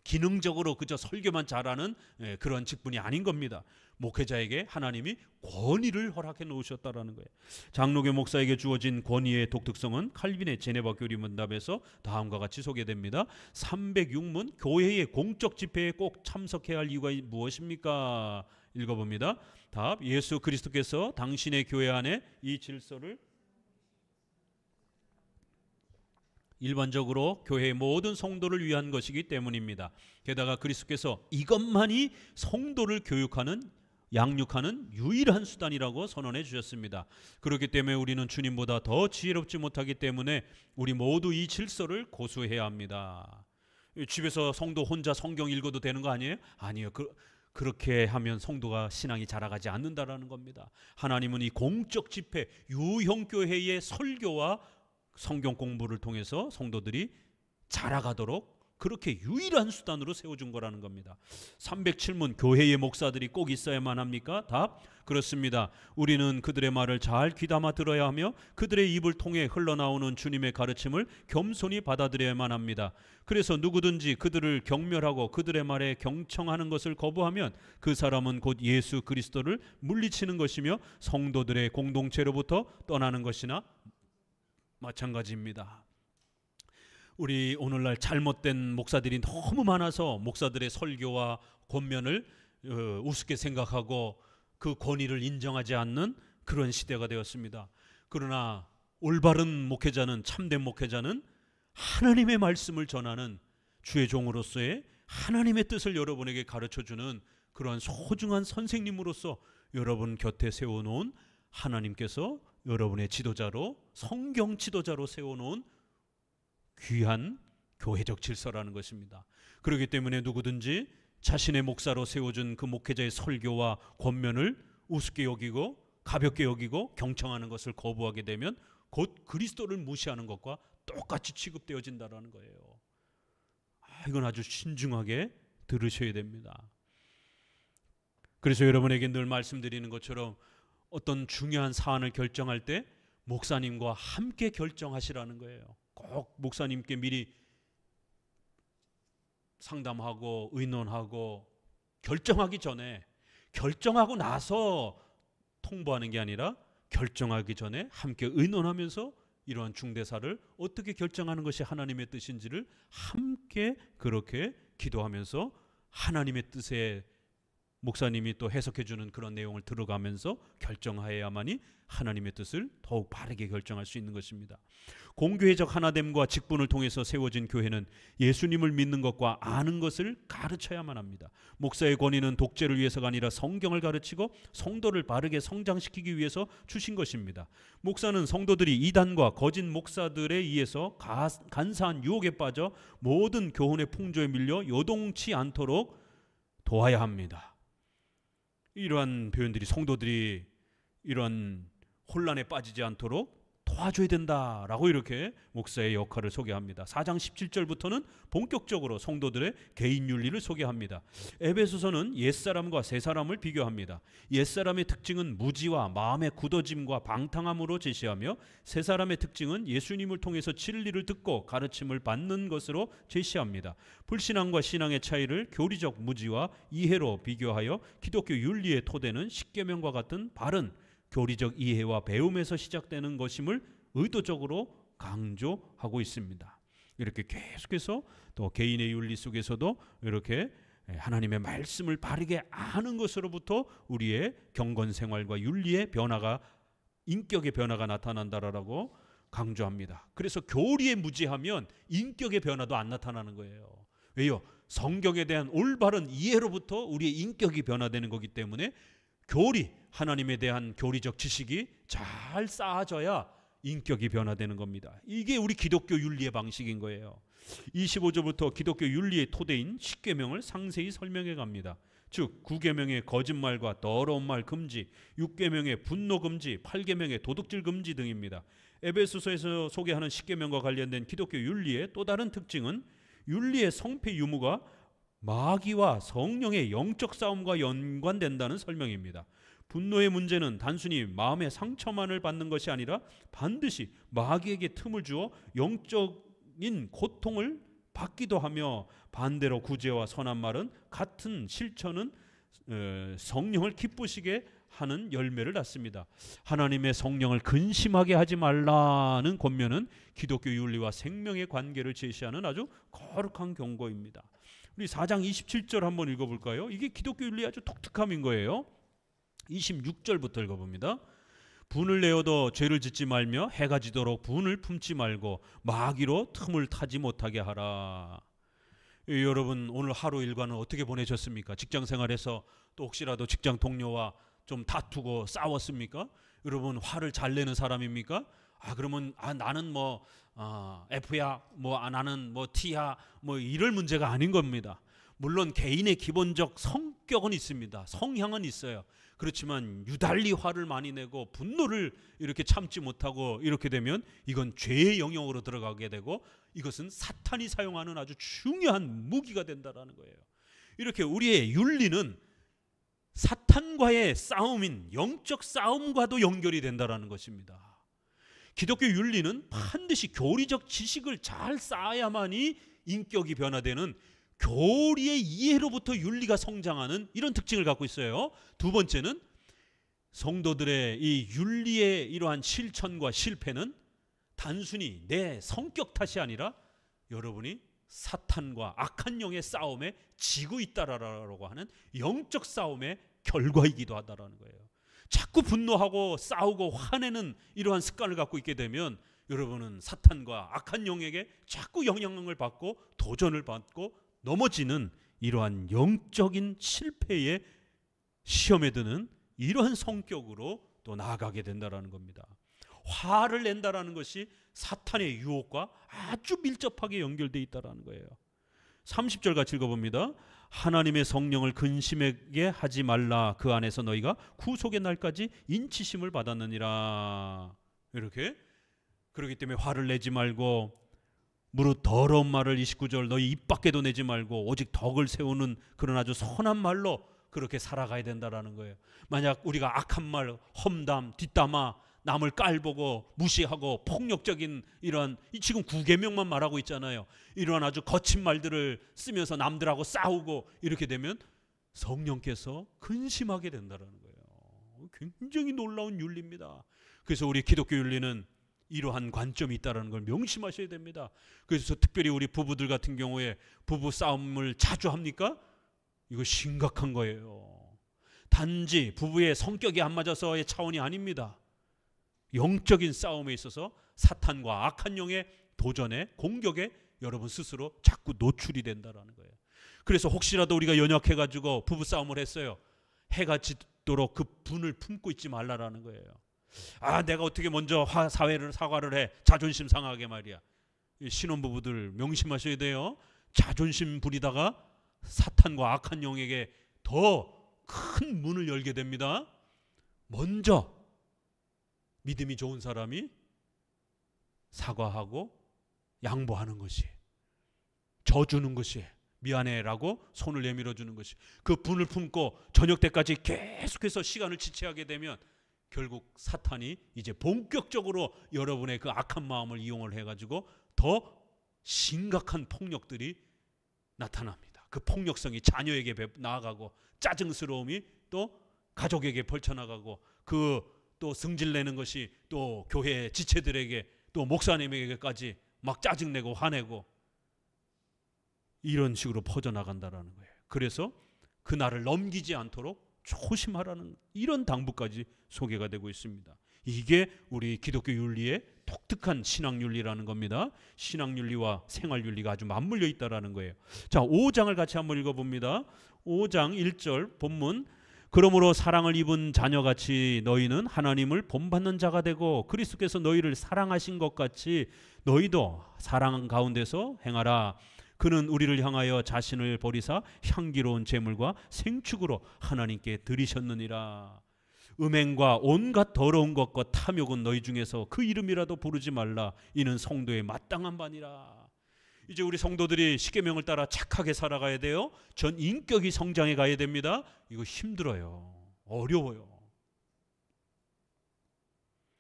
기능적으로 그저 설교만 잘하는 그런 직분이 아닌 겁니다. 목회자에게 하나님이 권위를 허락해 놓으셨다라는 거예요. 장로교 목사에게 주어진 권위의 독특성은 칼빈의 제네바 교리문답에서 다음과 같이 소개됩니다. 306문 교회의 공적 집회에 꼭 참석해야 할 이유가 무엇입니까? 읽어봅니다. 답: 예수 그리스도께서 당신의 교회 안에 이 질서를 일반적으로 교회의 모든 성도를 위한 것이기 때문입니다. 게다가 그리스도께서 이것만이 성도를 교육하는, 양육하는 유일한 수단이라고 선언해 주셨습니다. 그렇기 때문에 우리는 주님보다 더 지혜롭지 못하기 때문에 우리 모두 이 질서를 고수해야 합니다. 집에서 성도 혼자 성경 읽어도 되는 거 아니에요? 아니요. 그렇게 하면 성도가 신앙이 자라가지 않는다라는 겁니다. 하나님은 이 공적 집회, 유형교회의 설교와 성경 공부를 통해서 성도들이 자라가도록 그렇게 유일한 수단으로 세워준 거라는 겁니다. 307문 교회의 목사들이 꼭 있어야만 합니까? 답: 그렇습니다. 우리는 그들의 말을 잘 귀담아 들어야 하며 그들의 입을 통해 흘러나오는 주님의 가르침을 겸손히 받아들여야만 합니다. 그래서 누구든지 그들을 경멸하고 그들의 말에 경청하는 것을 거부하면 그 사람은 곧 예수 그리스도를 물리치는 것이며 성도들의 공동체로부터 떠나는 것이나 마찬가지입니다. 우리 오늘날 잘못된 목사들이 너무 많아서 목사들의 설교와 권면을 우습게 생각하고 그 권위를 인정하지 않는 그런 시대가 되었습니다. 그러나 올바른 목회자는, 참된 목회자는 하나님의 말씀을 전하는 주의 종으로서의 하나님의 뜻을 여러분에게 가르쳐주는 그러한 소중한 선생님으로서 여러분 곁에 세워놓은 하나님께서 여러분의 지도자로, 성경 지도자로 세워놓은 귀한 교회적 질서라는 것입니다. 그렇기 때문에 누구든지 자신의 목사로 세워준 그 목회자의 설교와 권면을 우습게 여기고 가볍게 여기고 경청하는 것을 거부하게 되면 곧 그리스도를 무시하는 것과 똑같이 취급되어진다는 거예요. 이건 아주 신중하게 들으셔야 됩니다. 그래서 여러분에게 늘 말씀드리는 것처럼 어떤 중요한 사안을 결정할 때 목사님과 함께 결정하시라는 거예요. 꼭 목사님께 미리 상담하고 의논하고 결정하기 전에, 결정하고 나서 통보하는 게 아니라 결정하기 전에 함께 의논하면서 이러한 중대사를 어떻게 결정하는 것이 하나님의 뜻인지를 함께 그렇게 기도하면서 하나님의 뜻에 목사님이 또 해석해 주는 그런 내용을 들어가면서 결정하여야만이 하나님의 뜻을 더욱 바르게 결정할 수 있는 것입니다. 공교회적 하나됨과 직분을 통해서 세워진 교회는 예수님을 믿는 것과 아는 것을 가르쳐야만 합니다. 목사의 권위는 독재를 위해서가 아니라 성경을 가르치고 성도를 바르게 성장시키기 위해서 주신 것입니다. 목사는 성도들이 이단과 거짓 목사들에 의해서 간사한 유혹에 빠져 모든 교훈의 풍조에 밀려 요동치 않도록 도와야 합니다. 이러한 표현들이 성도들이 이러한 혼란에 빠지지 않도록 도와줘야 된다라고 이렇게 목사의 역할을 소개합니다. 4장 17절부터는 본격적으로 성도들의 개인 윤리를 소개합니다. 에베소서는 옛사람과 새사람을 비교합니다. 옛사람의 특징은 무지와 마음의 굳어짐과 방탕함으로 제시하며 새사람의 특징은 예수님을 통해서 진리를 듣고 가르침을 받는 것으로 제시합니다. 불신앙과 신앙의 차이를 교리적 무지와 이해로 비교하여 기독교 윤리의 토대는 십계명과 같은 바른 교리적 이해와 배움에서 시작되는 것임을 의도적으로 강조하고 있습니다. 이렇게 계속해서 또 개인의 윤리 속에서도 이렇게 하나님의 말씀을 바르게 아는 것으로부터 우리의 경건 생활과 윤리의 변화가, 인격의 변화가 나타난다라고 강조합니다. 그래서 교리에 무지하면 인격의 변화도 안 나타나는 거예요. 왜요? 성경에 대한 올바른 이해로부터 우리의 인격이 변화되는 거기 때문에 교리, 하나님에 대한 교리적 지식이 잘 쌓아져야 인격이 변화되는 겁니다. 이게 우리 기독교 윤리의 방식인 거예요. 25절부터 기독교 윤리의 토대인 십계명을 상세히 설명해 갑니다. 즉 9계명의 거짓말과 더러운 말 금지, 6계명의 분노 금지, 8계명의 도둑질 금지 등입니다. 에베소서에서 소개하는 십계명과 관련된 기독교 윤리의 또 다른 특징은 윤리의 성패 유무가 마귀와 성령의 영적 싸움과 연관된다는 설명입니다. 분노의 문제는 단순히 마음의 상처만을 받는 것이 아니라 반드시 마귀에게 틈을 주어 영적인 고통을 받기도 하며, 반대로 구제와 선한 말은 같은 실천은 성령을 기쁘시게 하는 열매를 낳습니다. 하나님의 성령을 근심하게 하지 말라는 권면은 기독교 윤리와 생명의 관계를 제시하는 아주 거룩한 경고입니다. 우리 4장 27절 한번 읽어볼까요? 이게 기독교 윤리의 아주 독특함인 거예요. 26절부터 읽어봅니다. 분을 내어도 죄를 짓지 말며 해가 지도록 분을 품지 말고 마귀로 틈을 타지 못하게 하라. 여러분 오늘 하루 일과는 어떻게 보내셨습니까? 직장 생활에서 또 혹시라도 직장 동료와 좀 다투고 싸웠습니까? 여러분 화를 잘 내는 사람입니까? 그러면 나는 뭐 F야, 나는 뭐 T야, 이럴 문제가 아닌 겁니다. 물론 개인의 기본적 성격은 있습니다. 성향은 있어요. 그렇지만 유달리 화를 많이 내고 분노를 이렇게 참지 못하고 이렇게 되면 이건 죄의 영역으로 들어가게 되고 이것은 사탄이 사용하는 아주 중요한 무기가 된다라는 거예요. 이렇게 우리의 윤리는 사탄과의 싸움인 영적 싸움과도 연결이 된다라는 것입니다. 기독교 윤리는 반드시 교리적 지식을 잘 쌓아야만이 인격이 변화되는 교리의 이해로부터 윤리가 성장하는 이런 특징을 갖고 있어요. 두 번째는 성도들의 이 윤리의 이러한 실천과 실패는 단순히 내 성격 탓이 아니라 여러분이 사탄과 악한 영의 싸움에 지고 있다라고 하는 영적 싸움의 결과이기도 하다라는 거예요. 자꾸 분노하고 싸우고 화내는 이러한 습관을 갖고 있게 되면 여러분은 사탄과 악한 영에게 자꾸 영향을 받고 도전을 받고 넘어지는 이러한 영적인 실패의 시험에 드는 이러한 성격으로 또 나아가게 된다라는 겁니다. 화를 낸다라는 것이 사탄의 유혹과 아주 밀접하게 연결되어 있다라는 거예요. 30절 같이 읽어봅니다. 하나님의 성령을 근심하게 하지 말라. 그 안에서 너희가 구속의 날까지 인치심을 받았느니라. 이렇게 그렇기 때문에 화를 내지 말고 무릇 더러운 말을 29절 너희 입 밖에도 내지 말고 오직 덕을 세우는 그런 아주 선한 말로 그렇게 살아가야 된다라는 거예요. 만약 우리가 악한 말, 험담, 뒷담화, 남을 깔보고 무시하고 폭력적인 이런 지금 9계명만 말하고 있잖아요. 이러한 아주 거친 말들을 쓰면서 남들하고 싸우고 이렇게 되면 성령께서 근심하게 된다는 거예요. 굉장히 놀라운 윤리입니다. 그래서 우리 기독교 윤리는 이러한 관점이 있다는 걸 명심하셔야 됩니다. 그래서 특별히 우리 부부들 같은 경우에 부부 싸움을 자주 합니까? 이거 심각한 거예요. 단지 부부의 성격이 안 맞아서의 차원이 아닙니다. 영적인 싸움에 있어서 사탄과 악한 영의 도전에 공격에 여러분 스스로 자꾸 노출이 된다는 거예요. 그래서 혹시라도 우리가 연약해가지고 부부싸움을 했어요. 해가 짓도록 그 분을 품고 있지 말라라는 거예요. 아, 내가 어떻게 먼저 사과를 해. 자존심 상하게 말이야. 신혼부부들 명심하셔야 돼요. 자존심 부리다가 사탄과 악한 영에게 더 큰 문을 열게 됩니다. 먼저 믿음이 좋은 사람이 사과하고 양보하는 것이, 져주는 것이, 미안해라고 손을 내밀어 주는 것이, 그 분을 품고 저녁 때까지 계속해서 시간을 지체하게 되면 결국 사탄이 이제 본격적으로 여러분의 그 악한 마음을 이용을 해가지고 더 심각한 폭력들이 나타납니다. 그 폭력성이 자녀에게 나아가고 짜증스러움이 또 가족에게 펼쳐나가고 그 또 승질내는 것이 또 교회 지체들에게 또 목사님에게까지 막 짜증내고 화내고 이런 식으로 퍼져나간다는 거예요. 그래서 그날을 넘기지 않도록 조심하라는 이런 당부까지 소개가 되고 있습니다. 이게 우리 기독교 윤리의 독특한 신앙윤리라는 겁니다. 신앙윤리와 생활윤리가 아주 맞물려 있다는 거예요. 자, 5장을 같이 한번 읽어봅니다. 5장 1절 본문. 그러므로 사랑을 입은 자녀같이 너희는 하나님을 본받는 자가 되고 그리스도께서 너희를 사랑하신 것 같이 너희도 사랑 가운데서 행하라. 그는 우리를 향하여 자신을 버리사 향기로운 제물과 생축으로 하나님께 드리셨느니라. 음행과 온갖 더러운 것과 탐욕은 너희 중에서 그 이름이라도 부르지 말라. 이는 성도의 마땅한 바니라. 이제 우리 성도들이 십계명을 따라 착하게 살아가야 돼요. 전 인격이 성장해 가야 됩니다. 이거 힘들어요. 어려워요.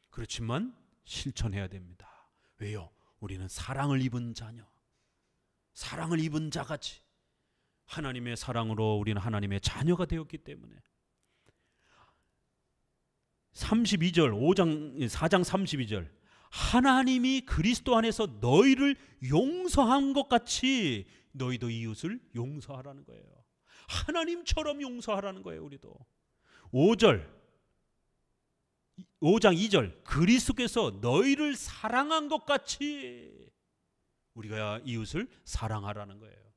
그렇지만 실천해야 됩니다. 왜요? 우리는 사랑을 입은 자녀, 사랑을 입은 자같이 하나님의 사랑으로 우리는 하나님의 자녀가 되었기 때문에 32절 4장 32절 하나님이 그리스도 안에서 너희를 용서한 것 같이 너희도 이웃을 용서하라는 거예요. 하나님처럼 용서하라는 거예요. 우리도 5장 2절 그리스도께서 너희를 사랑한 것 같이 우리가 이웃을 사랑하라는 거예요.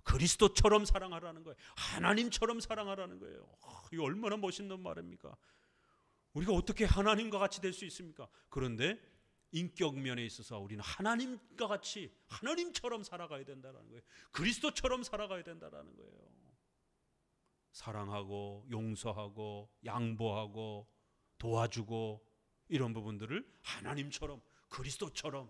그리스도처럼 사랑하라는 거예요. 하나님처럼 사랑하라는 거예요. 이거 얼마나 멋있는 말입니까? 우리가 어떻게 하나님과 같이 될 수 있습니까? 그런데 인격 면에 있어서 우리는 하나님과 같이 하나님처럼 살아가야 된다는 거예요. 그리스도처럼 살아가야 된다는 거예요. 사랑하고 용서하고 양보하고 도와주고 이런 부분들을 하나님처럼 그리스도처럼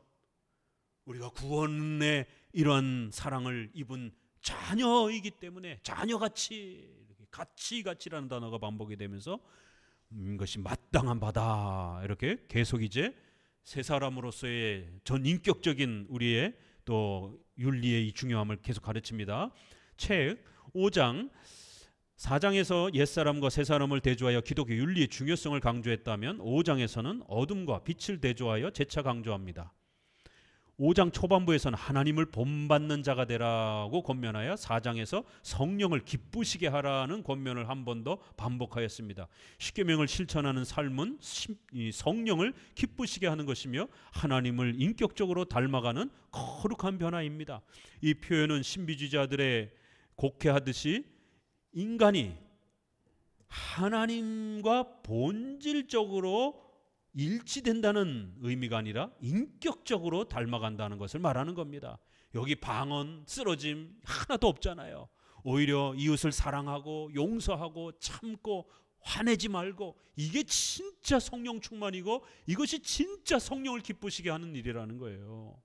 우리가 구원의 이런 사랑을 입은 자녀이기 때문에 자녀같이 같이라는 단어가 반복이 되면서 이것이 마땅한 바다 이렇게 계속 이제 새 사람으로서의 전 인격적인 우리의 또 윤리의 이 중요함을 계속 가르칩니다. 책 5장 4장에서 옛사람과 새사람을 대조하여 기독교 윤리의 중요성을 강조했다면 5장에서는 어둠과 빛을 대조하여 재차 강조합니다. 5장 초반부에서는 하나님을 본받는 자가 되라고 권면하여 4장에서 성령을 기쁘시게 하라는 권면을 한 번 더 반복하였습니다. 십계명을 실천하는 삶은 이 성령을 기쁘시게 하는 것이며 하나님을 인격적으로 닮아가는 거룩한 변화입니다. 이 표현은 신비주의자들의 곡해하듯이 인간이 하나님과 본질적으로 일치된다는 의미가 아니라 인격적으로 닮아간다는 것을 말하는 겁니다. 여기 방언, 쓰러짐 하나도 없잖아요. 오히려 이웃을 사랑하고 용서하고 참고 화내지 말고, 이게 진짜 성령 충만이고 이것이 진짜 성령을 기쁘시게 하는 일이라는 거예요.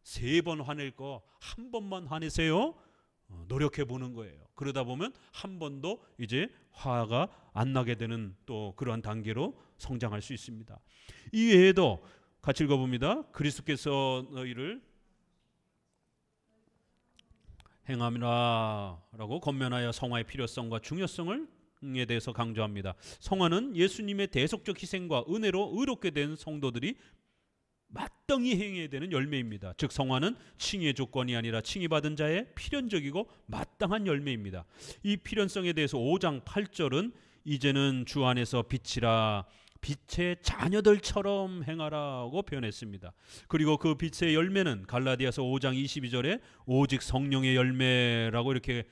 3번 화낼 거 한 번만 화내세요. 노력해 보는 거예요. 그러다 보면 한 번도 이제 화가 안 나게 되는 또 그러한 단계로 성장할 수 있습니다. 이 외에도 같이 읽어봅니다. 그리스도께서 너희를 행함이라 라고 권면하여 성화의 필요성과 중요성을 에 대해서 강조합니다. 성화는 예수님의 대속적 희생과 은혜로 의롭게 된 성도들이 마땅히 행해야 되는 열매입니다. 즉 성화는 칭의의 조건이 아니라 칭의받은 자의 필연적이고 마땅한 열매입니다. 이 필연성에 대해서 5장 8절은 이제는 주 안에서 빛이라 빛의 자녀들처럼 행하라고 표현했습니다. 그리고 그 빛의 열매는 갈라디아서 5장 22절에 오직 성령의 열매라고 이렇게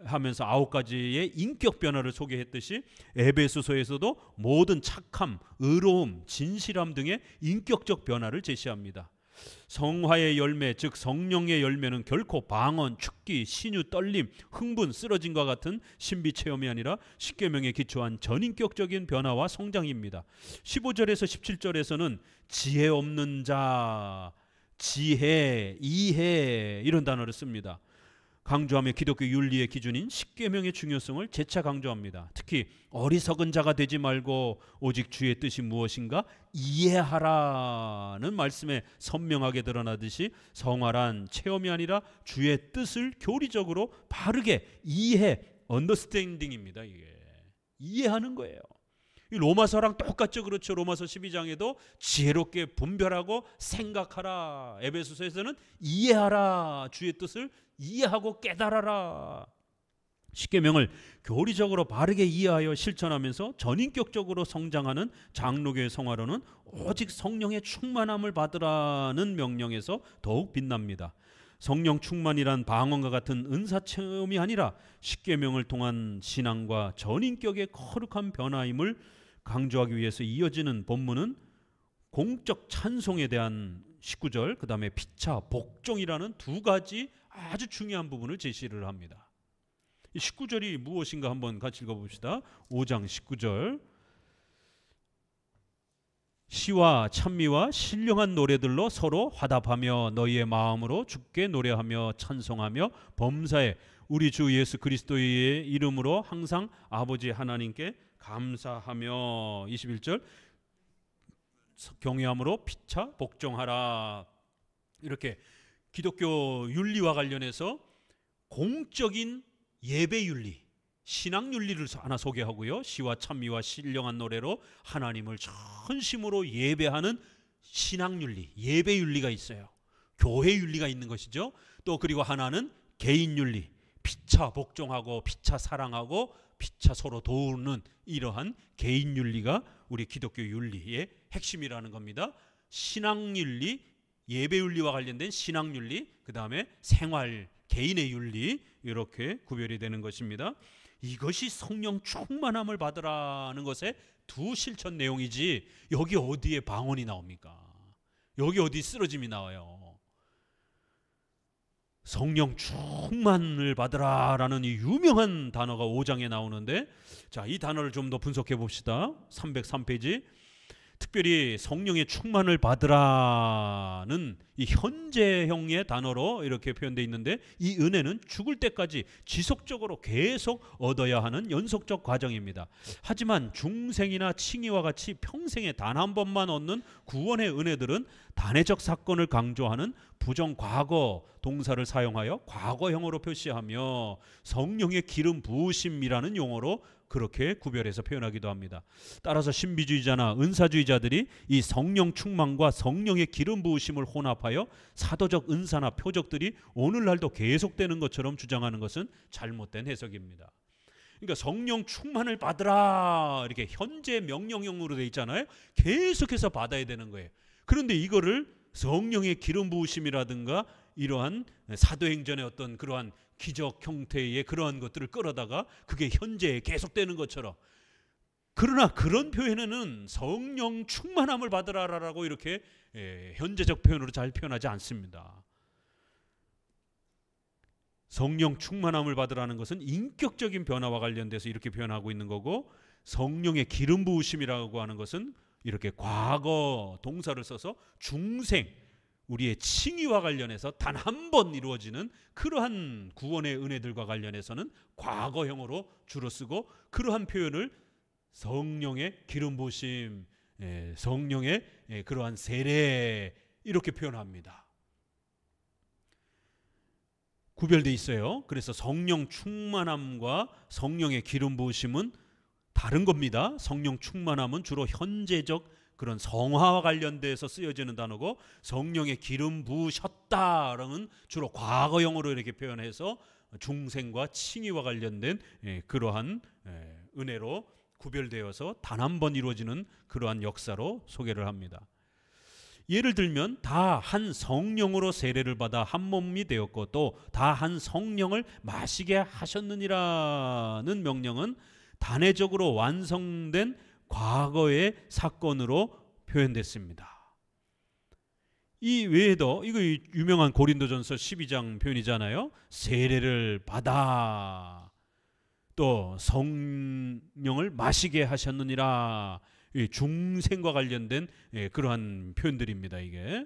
하면서 9가지의 인격 변화를 소개했듯이 에베소서에서도 모든 착함, 의로움, 진실함 등의 인격적 변화를 제시합니다. 성화의 열매, 즉 성령의 열매는 결코 방언, 축기, 신유, 떨림, 흥분, 쓰러짐과 같은 신비 체험이 아니라 십계명에 기초한 전인격적인 변화와 성장입니다. 15절에서 17절에서는 지혜 없는 자, 지혜, 이해 이런 단어를 씁니다. 강조하며 기독교 윤리의 기준인 십계명의 중요성을 재차 강조합니다. 특히 어리석은 자가 되지 말고 오직 주의 뜻이 무엇인가 이해하라는 말씀에 선명하게 드러나듯이 성화란 체험이 아니라 주의 뜻을 교리적으로 바르게 이해, 언더스탠딩입니다. 이게 이해하는 거예요. 이 로마서랑 똑같죠. 그렇죠. 로마서 12장에도 지혜롭게 분별하고 생각하라. 에베소서에서는 이해하라. 주의 뜻을 이해하고 깨달아라. 십계명을 교리적으로 바르게 이해하여 실천하면서 전인격적으로 성장하는 장로교의 성화로는 오직 성령의 충만함을 받으라는 명령에서 더욱 빛납니다. 성령 충만이란 방언과 같은 은사 체험이 아니라 십계명을 통한 신앙과 전인격의 거룩한 변화임을 강조하기 위해서 이어지는 본문은 공적 찬송에 대한 19절, 그 다음에 피차, 복종이라는 2가지 아주 중요한 부분을 제시를 합니다. 19절이 무엇인가 한번 같이 읽어봅시다. 5장 19절. 시와 찬미와 신령한 노래들로 서로 화답하며 너희의 마음으로 주께 노래하며 찬송하며 범사에 우리 주 예수 그리스도의 이름으로 항상 아버지 하나님께 감사하며 21절 경외함으로 피차 복종하라. 이렇게 기독교 윤리와 관련해서 공적인 예배 윤리, 신앙 윤리를 하나 소개하고요. 시와 찬미와 신령한 노래로 하나님을 전심으로 예배하는 신앙 윤리, 예배 윤리가 있어요. 교회 윤리가 있는 것이죠. 또 그리고 하나는 개인 윤리, 피차 복종하고 피차 사랑하고 피차 서로 도우는 이러한 개인 윤리가 우리 기독교 윤리의 핵심이라는 겁니다. 신앙 윤리, 예배 윤리와 관련된 신앙 윤리, 그 다음에 생활, 개인의 윤리, 이렇게 구별이 되는 것입니다. 이것이 성령 충만함을 받으라는 것의 2 실천 내용이지 여기 어디에 방언이 나옵니까? 여기 어디 쓰러짐이 나와요? 성령 충만을 받으라라는 이 유명한 단어가 5장에 나오는데, 자, 이 단어를 좀 더 분석해 봅시다. 303페이지. 특별히 성령의 충만을 받으라는 이 현재형의 단어로 이렇게 표현되어 있는데, 이 은혜는 죽을 때까지 지속적으로 계속 얻어야 하는 연속적 과정입니다. 하지만 중생이나 칭의와 같이 평생에 단 한 번만 얻는 구원의 은혜들은 단회적 사건을 강조하는 부정 과거 동사를 사용하여 과거형으로 표시하며 성령의 기름 부으심이라는 용어로 그렇게 구별해서 표현하기도 합니다. 따라서 신비주의자나 은사주의자들이 이 성령 충만과 성령의 기름 부으심을 혼합하여 사도적 은사나 표적들이 오늘날도 계속되는 것처럼 주장하는 것은 잘못된 해석입니다. 그러니까 성령 충만을 받으라 이렇게 현재 명령형으로 되어 있잖아요. 계속해서 받아야 되는 거예요. 그런데 이거를 성령의 기름 부으심이라든가 이러한 사도행전의 어떤 그러한 기적 형태의 그러한 것들을 끌어다가 그게 현재에 계속되는 것처럼, 그러나 그런 표현에는 성령 충만함을 받으라라고 이렇게 현재적 표현으로 잘 표현하지 않습니다. 성령 충만함을 받으라는 것은 인격적인 변화와 관련돼서 이렇게 표현하고 있는 거고, 성령의 기름 부으심이라고 하는 것은 이렇게 과거 동사를 써서 중생, 우리의 칭의와 관련해서 단 한 번 이루어지는 그러한 구원의 은혜들과 관련해서는 과거형으로 주로 쓰고, 그러한 표현을 성령의 기름 부으심, 성령의 그러한 세례 이렇게 표현합니다. 구별돼 있어요. 그래서 성령 충만함과 성령의 기름 부으심은 다른 겁니다. 성령 충만함은 주로 현재적 그런 성화와 관련돼서 쓰여지는 단어고, 성령의 기름 부으셨다라는 주로 과거형으로 이렇게 표현해서 중생과 칭의와 관련된 그러한 은혜로 구별되어서 단 한 번 이루어지는 그러한 역사로 소개를 합니다. 예를 들면 다 한 성령으로 세례를 받아 한 몸이 되었고 또 다 한 성령을 마시게 하셨느니라는 명령은 단회적으로 완성된 과거의 사건으로 표현됐습니다. 이 외에도 이거 유명한 고린도전서 12장 표현이잖아요. 세례를 받아 또 성령을 마시게 하셨느니라, 중생과 관련된 그러한 표현들입니다. 이게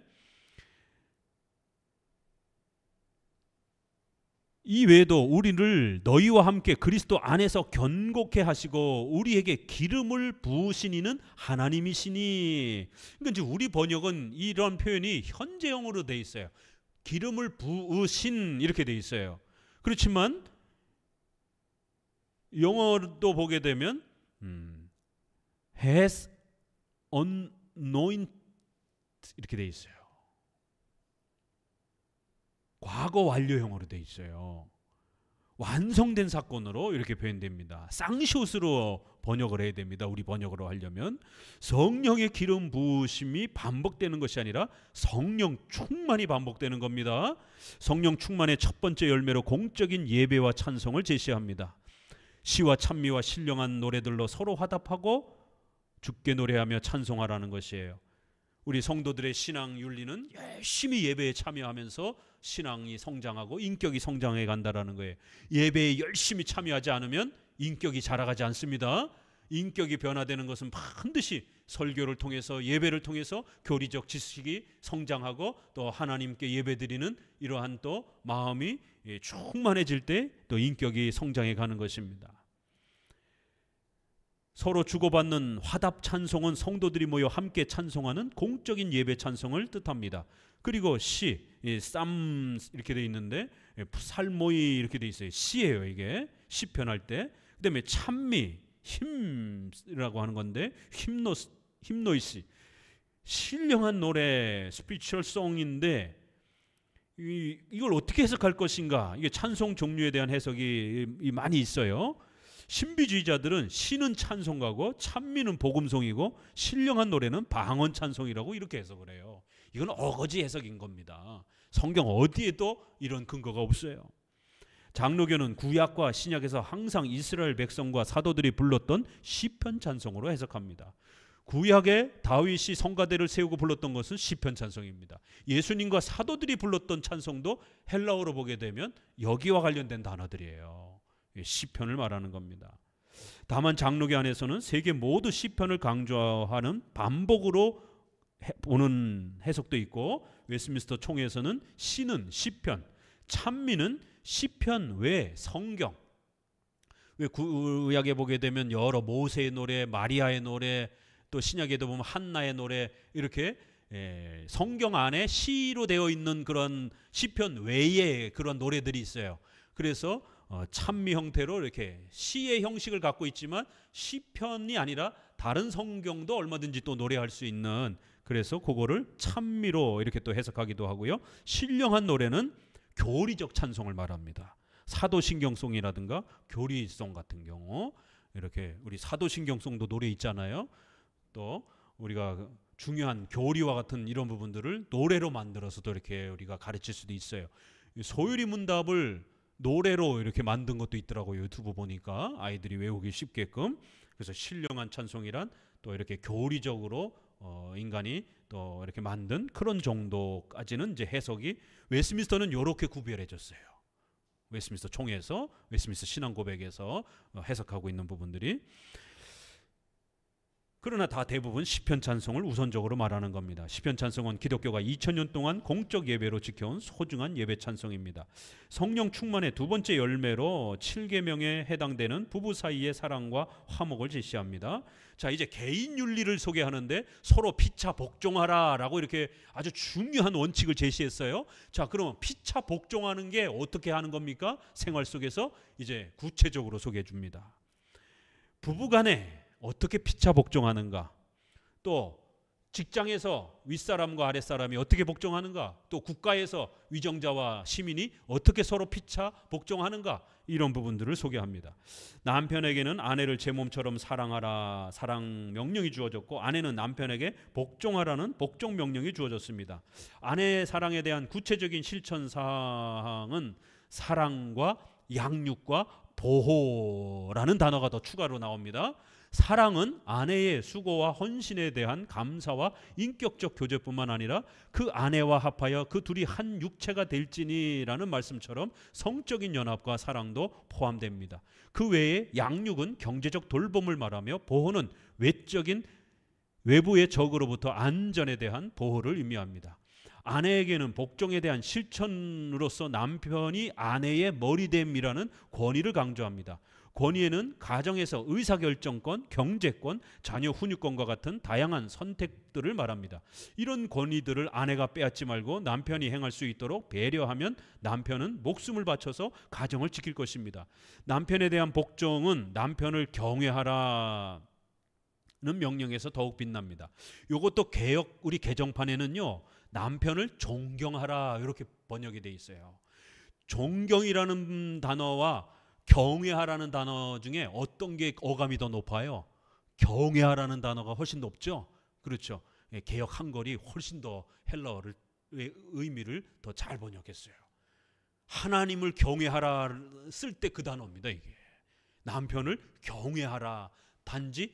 이 외에도 우리를 너희와 함께 그리스도 안에서 견고케 하시고 우리에게 기름을 부으신 이는 하나님이시니. 그러니까 이제 우리 번역은 이런 표현이 현재형으로 돼 있어요. 기름을 부으신 이렇게 돼 있어요. 그렇지만 영어도 보게 되면 has anointed 이렇게 돼 있어요. 과거 완료형으로 돼 있어요. 완성된 사건으로 이렇게 표현됩니다. 쌍시옷으로 번역을 해야 됩니다. 우리 번역으로 하려면 성령의 기름 부으심이 반복되는 것이 아니라 성령 충만이 반복되는 겁니다. 성령 충만의 첫 번째 열매로 공적인 예배와 찬송을 제시합니다. 시와 찬미와 신령한 노래들로 서로 화답하고 주께 노래하며 찬송하라는 것이에요. 우리 성도들의 신앙 윤리는 열심히 예배에 참여하면서 신앙이 성장하고 인격이 성장해 간다라는 거예요. 예배에 열심히 참여하지 않으면 인격이 자라가지 않습니다. 인격이 변화되는 것은 반드시 설교를 통해서, 예배를 통해서 교리적 지식이 성장하고 또 하나님께 예배드리는 이러한 또 마음이 충만해질 때 또 인격이 성장해 가는 것입니다. 서로 주고받는 화답 찬송은 성도들이 모여 함께 찬송하는 공적인 예배 찬송을 뜻합니다. 그리고 시, 쌈 이렇게 돼 있는데 살모이 이렇게 돼 있어요. 시예요, 이게 시편할 때. 그다음에 찬미, 힘이라고 하는 건데 힘노이시, 신령한 노래, 스피리추얼 송인데 이걸 어떻게 해석할 것인가? 이게 찬송 종류에 대한 해석이 많이 있어요. 신비주의자들은 시는 찬송가고 찬미는 복음송이고 신령한 노래는 방언 찬송이라고 이렇게 해석을 해요. 이건 어거지 해석인 겁니다. 성경 어디에도 이런 근거가 없어요. 장로교는 구약과 신약에서 항상 이스라엘 백성과 사도들이 불렀던 시편 찬송으로 해석합니다. 구약에 다윗이 성가대를 세우고 불렀던 것은 시편 찬송입니다. 예수님과 사도들이 불렀던 찬송도 헬라어로 보게 되면 여기와 관련된 단어들이에요. 시편을 말하는 겁니다. 다만 장로교 안에서는 세계 모두 시편을 강조하는 반복으로 보는 해석도 있고, 웨스트민스터 총회에서는 시는 시편, 찬미는 시편 외 성경. 왜 구약에 보게 되면 여러 모세의 노래, 마리아의 노래, 또 신약에도 보면 한나의 노래 이렇게 성경 안에 시로 되어 있는 그런 시편 외에 그런 노래들이 있어요. 그래서 찬미 형태로 이렇게 시의 형식을 갖고 있지만 시편이 아니라 다른 성경도 얼마든지 또 노래할 수 있는, 그래서 그거를 찬미로 이렇게 또 해석하기도 하고요. 신령한 노래는 교리적 찬송을 말합니다. 사도신경송이라든가 교리송 같은 경우, 이렇게 우리 사도신경송도 노래 있잖아요. 또 우리가 중요한 교리와 같은 이런 부분들을 노래로 만들어서도 이렇게 우리가 가르칠 수도 있어요. 소율이 문답을 노래로 이렇게 만든 것도 있더라고요. 유튜브 보니까 아이들이 외우기 쉽게끔. 그래서 신령한 찬송이란 또 이렇게 교리적으로 인간이 또 이렇게 만든 그런 정도까지는 이제 해석이, 웨스민스터는 이렇게 구별해졌어요. 웨스민스터 총회에서, 웨스민스터 신앙 고백에서 해석하고 있는 부분들이. 그러나 다 대부분 시편 찬송을 우선적으로 말하는 겁니다. 시편 찬송은 기독교가 2000년 동안 공적 예배로 지켜온 소중한 예배 찬송입니다. 성령 충만의 두 번째 열매로 7계명에 해당되는 부부 사이의 사랑과 화목을 제시합니다. 자, 이제 개인 윤리를 소개하는데 서로 피차 복종하라라고 이렇게 아주 중요한 원칙을 제시했어요. 자, 그러면 피차 복종하는 게 어떻게 하는 겁니까? 생활 속에서 이제 구체적으로 소개해 줍니다. 부부간에 어떻게 피차 복종하는가, 또 직장에서 윗사람과 아랫사람이 어떻게 복종하는가, 또 국가에서 위정자와 시민이 어떻게 서로 피차 복종하는가, 이런 부분들을 소개합니다. 남편에게는 아내를 제 몸처럼 사랑하라, 사랑 명령이 주어졌고, 아내는 남편에게 복종하라는 복종 명령이 주어졌습니다. 아내의 사랑에 대한 구체적인 실천 사항은 사랑과 양육과 보호라는 단어가 더 추가로 나옵니다. 사랑은 아내의 수고와 헌신에 대한 감사와 인격적 교제뿐만 아니라 그 아내와 합하여 그 둘이 한 육체가 될지니라는 말씀처럼 성적인 연합과 사랑도 포함됩니다. 그 외에 양육은 경제적 돌봄을 말하며 보호는 외적인 외부의 적으로부터 안전에 대한 보호를 의미합니다. 아내에게는 복종에 대한 실천으로서 남편이 아내의 머리됨이라는 권위를 강조합니다. 권위에는 가정에서 의사결정권, 경제권, 자녀 훈육권과 같은 다양한 선택들을 말합니다. 이런 권위들을 아내가 빼앗지 말고 남편이 행할 수 있도록 배려하면 남편은 목숨을 바쳐서 가정을 지킬 것입니다. 남편에 대한 복종은 남편을 경외하라는 명령에서 더욱 빛납니다. 이것도 개역 우리 개정판에는요, 남편을 존경하라 이렇게 번역이 돼 있어요. 존경이라는 단어와 경외하라는 단어 중에 어떤 게 어감이 더 높아요? 경외하라는 단어가 훨씬 높죠. 그렇죠. 개역 한글이 훨씬 더 헬라어의 의미를 더 잘 번역했어요. 하나님을 경외하라 쓸 때 그 단어입니다. 이게 남편을 경외하라, 단지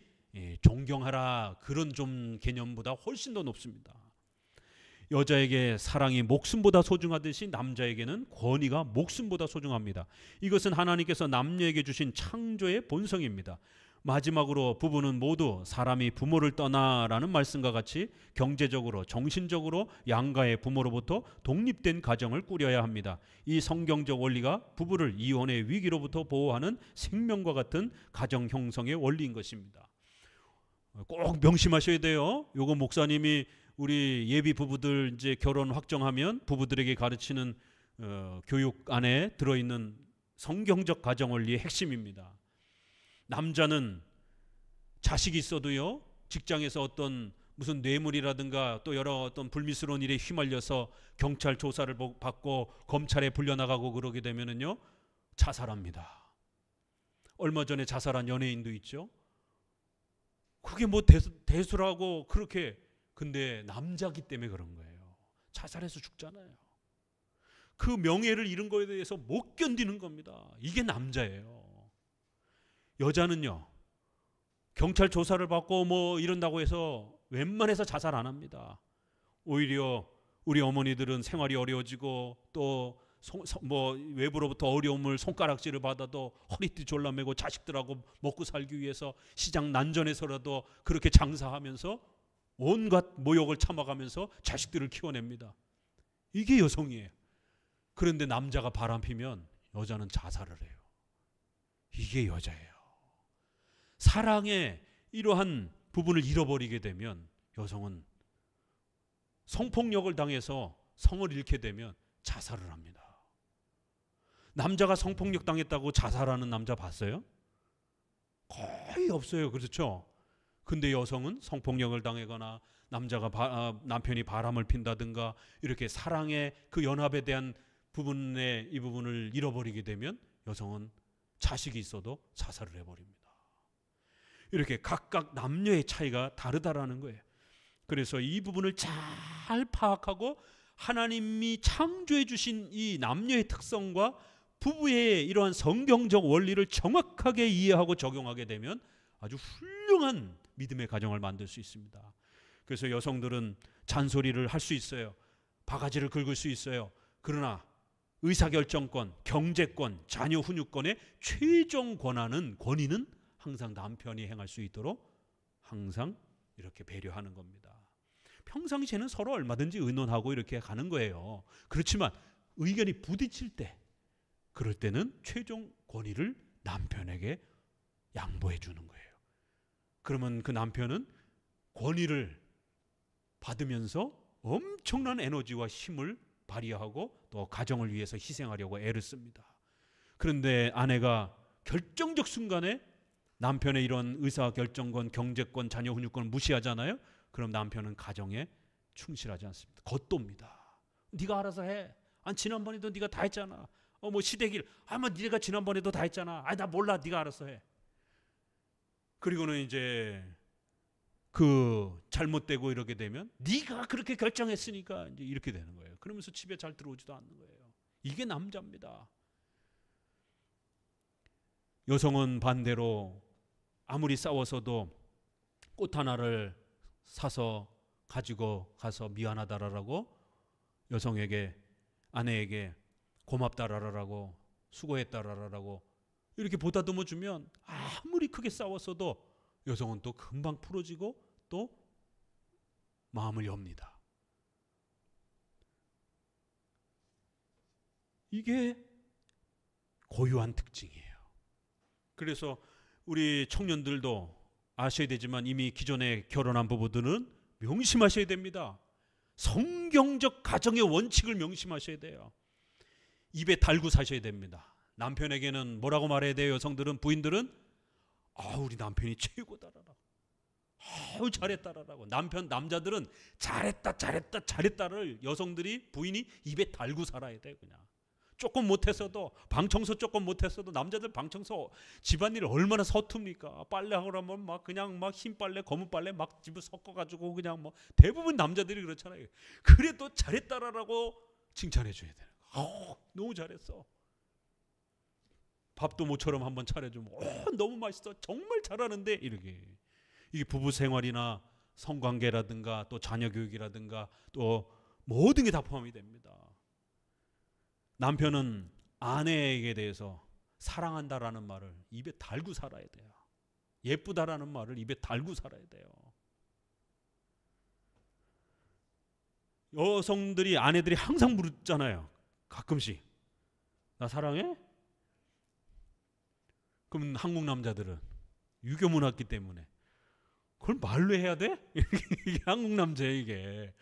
존경하라, 그런 좀 개념보다 훨씬 더 높습니다. 여자에게 사랑이 목숨보다 소중하듯이 남자에게는 권위가 목숨보다 소중합니다. 이것은 하나님께서 남녀에게 주신 창조의 본성입니다. 마지막으로 부부는 모두 사람이 부모를 떠나라는 말씀과 같이 경제적으로 정신적으로 양가의 부모로부터 독립된 가정을 꾸려야 합니다. 이 성경적 원리가 부부를 이혼의 위기로부터 보호하는 생명과 같은 가정 형성의 원리인 것입니다. 꼭 명심하셔야 돼요. 요거 목사님이 우리 예비 부부들 이제 결혼 확정하면 부부들에게 가르치는 교육 안에 들어있는 성경적 가정 원리의 핵심입니다. 남자는 자식이 있어도요, 직장에서 어떤 무슨 뇌물이라든가 또 여러 어떤 불미스러운 일에 휘말려서 경찰 조사를 받고 검찰에 불려나가고 그러게 되면은요, 자살합니다. 얼마 전에 자살한 연예인도 있죠. 그게 뭐 대수라고 그렇게, 근데 남자기 때문에 그런 거예요. 자살해서 죽잖아요. 그 명예를 잃은 거에 대해서 못 견디는 겁니다. 이게 남자예요. 여자는요, 경찰 조사를 받고 뭐 이런다고 해서 웬만해서 자살 안 합니다. 오히려 우리 어머니들은 생활이 어려워지고 또 뭐 외부로부터 어려움을 손가락질을 받아도 허리띠 졸라매고 자식들하고 먹고 살기 위해서 시장 난전에서라도 그렇게 장사하면서 온갖 모욕을 참아가면서 자식들을 키워냅니다. 이게 여성이에요. 그런데 남자가 바람피면 여자는 자살을 해요. 이게 여자예요. 사랑의 이러한 부분을 잃어버리게 되면 여성은 성폭력을 당해서 성을 잃게 되면 자살을 합니다. 남자가 성폭력 당했다고 자살하는 남자 봤어요? 거의 없어요. 그렇죠? 근데 여성은 성폭력을 당하거나 남편이 바람을 핀다든가 이렇게 사랑의 그 연합에 대한 부분의 이 부분을 잃어버리게 되면 여성은 자식이 있어도 자살을 해버립니다. 이렇게 각각 남녀의 차이가 다르다라는 거예요. 그래서 이 부분을 잘 파악하고 하나님이 창조해 주신 이 남녀의 특성과 부부의 이러한 성경적 원리를 정확하게 이해하고 적용하게 되면 아주 훌륭한 믿음의 가정을 만들 수 있습니다. 그래서 여성들은 잔소리를 할 수 있어요. 바가지를 긁을 수 있어요. 그러나 의사결정권, 경제권, 자녀 훈육권의 최종 권위는 항상 남편이 행할 수 있도록 항상 이렇게 배려하는 겁니다. 평상시에는 서로 얼마든지 의논하고 이렇게 가는 거예요. 그렇지만 의견이 부딪힐 때, 그럴 때는 최종 권위를 남편에게 양보해 주는 거예요. 그러면 그 남편은 권위를 받으면서 엄청난 에너지와 힘을 발휘하고 또 가정을 위해서 희생하려고 애를 씁니다. 그런데 아내가 결정적 순간에 남편의 이런 의사결정권, 경제권, 자녀 훈육권을 무시하잖아요. 그럼 남편은 가정에 충실하지 않습니다. 겉돕니다. 네가 알아서 해. 지난번에도 네가 다 했잖아. 뭐 시댁일. 뭐 네가 지난번에도 다 했잖아. 나 몰라. 네가 알아서 해. 그리고는 이제 그 잘못되고 이렇게 되면 네가 그렇게 결정했으니까 이제 이렇게 되는 거예요. 그러면서 집에 잘 들어오지도 않는 거예요. 이게 남자입니다. 여성은 반대로 아무리 싸워서도 꽃 하나를 사서 가지고 가서 미안하다라고 여성에게, 아내에게 고맙다라라고, 수고했다라라고 이렇게 보다듬어 주면 아무리 크게 싸웠어도 여성은 또 금방 풀어지고 또 마음을 엽니다. 이게 고유한 특징이에요. 그래서 우리 청년들도 아셔야 되지만 이미 기존에 결혼한 부부들은 명심하셔야 됩니다. 성경적 가정의 원칙을 명심하셔야 돼요. 입에 달고 사셔야 됩니다. 남편에게는 뭐라고 말해야 돼요? 여성들은, 부인들은 우리 남편이 최고다라고, 잘했다라고. 남자들은 잘했다를 여성들이, 부인이 입에 달고 살아야 돼요. 그냥 조금 못했어도, 방청소 조금 못했어도, 남자들 방청소 집안일 얼마나 서툽니까? 빨래하고 나면 그냥 흰 빨래, 검은 빨래 집에 섞어가지고 그냥 대부분 남자들이 그렇잖아요. 그래도 잘했다라고 칭찬해 줘야 돼요. 너무 잘했어. 밥도 모처럼 한번 차려주면 너무 맛있어, 정말 잘하는데, 이게 부부 생활이나 성관계라든가 또 자녀 교육이라든가 또 모든 게 다 포함이 됩니다. 남편은 아내에게 대해서 사랑한다라는 말을 입에 달고 살아야 돼요. 예쁘다라는 말을 입에 달고 살아야 돼요. 여성들이, 아내들이 항상 물었잖아요. 가끔씩 나 사랑해? 그럼 한국 남자들은 유교 문화기 때문에 그걸 말로 해야 돼? 이게 한국 남자예요. 이게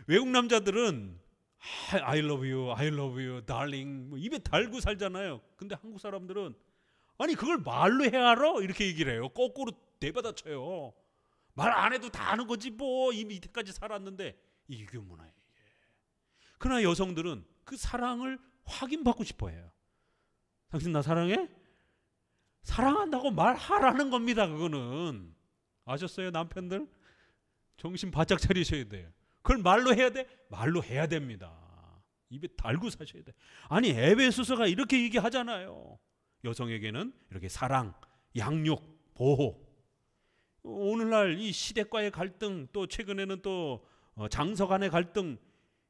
외국 남자들은 I love you, darling 입에 달고 살잖아요. 근데 한국 사람들은 그걸 말로 해야 알아? 이렇게 얘기를 해요. 거꾸로 내받아쳐요. 말 안 해도 다 아는 거지 이미 이때까지 살았는데. 이게 유교 문화예요. 그러나 여성들은 그 사랑을 확인받고 싶어 해요. 당신 나 사랑해? 사랑한다고 말하라는 겁니다. 그거는 아셨어요? 남편들 정신 바짝 차리셔야 돼요. 그걸 말로 해야 돼? 말로 해야 됩니다. 입에 달고 사셔야 돼. 에베소서가 이렇게 얘기하잖아요. 여성에게는 이렇게 사랑, 양육, 보호. 오늘날 이 시댁과의 갈등, 또 최근에는 또 장서 간의 갈등,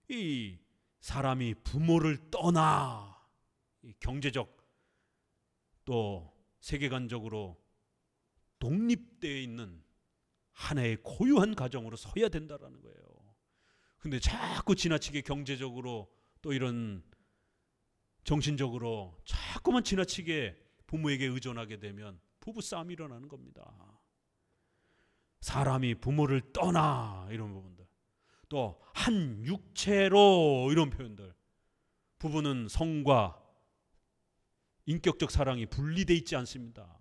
이 사람이 부모를 떠나 경제적 또 세계관적으로 독립되어 있는 하나의 고유한 가정으로 서야 된다라는 거예요. 근데 자꾸 지나치게 경제적으로 또 이런 정신적으로 자꾸만 지나치게 부모에게 의존하게 되면 부부 싸움이 일어나는 겁니다. 사람이 부모를 떠나, 이런 부분들. 또 한 육체로 이런 표현들. 부부는 성과 인격적 사랑이 분리되어 있지 않습니다.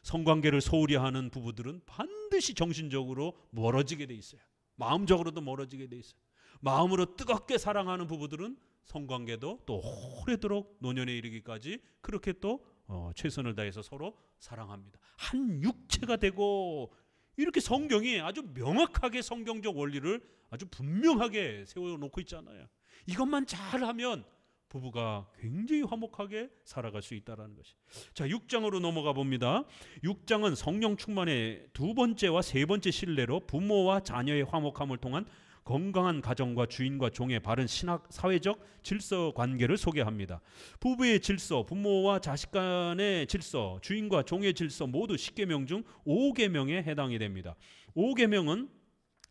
성관계를 소홀히 하는 부부들은 반드시 정신적으로 멀어지게 돼 있어요. 마음적으로도 멀어지게 돼 있어요. 마음으로 뜨겁게 사랑하는 부부들은 성관계도 또 오래도록 노년에 이르기까지 그렇게 또 최선을 다해서 서로 사랑합니다. 한 육체가 되고, 이렇게 성경이 아주 명확하게 성경적 원리를 아주 분명하게 세워놓고 있잖아요. 이것만 잘하면 부부가 굉장히 화목하게 살아갈 수 있다는 것이. 자, 6장으로 넘어가 봅니다. 6장은 성령 충만의 두 번째와 세 번째 신뢰로 부모와 자녀의 화목함을 통한 건강한 가정과 주인과 종의 바른 신학 사회적 질서 관계를 소개합니다. 부부의 질서, 부모와 자식 간의 질서, 주인과 종의 질서 모두 10계명 중 5계명에 해당이 됩니다. 5계명은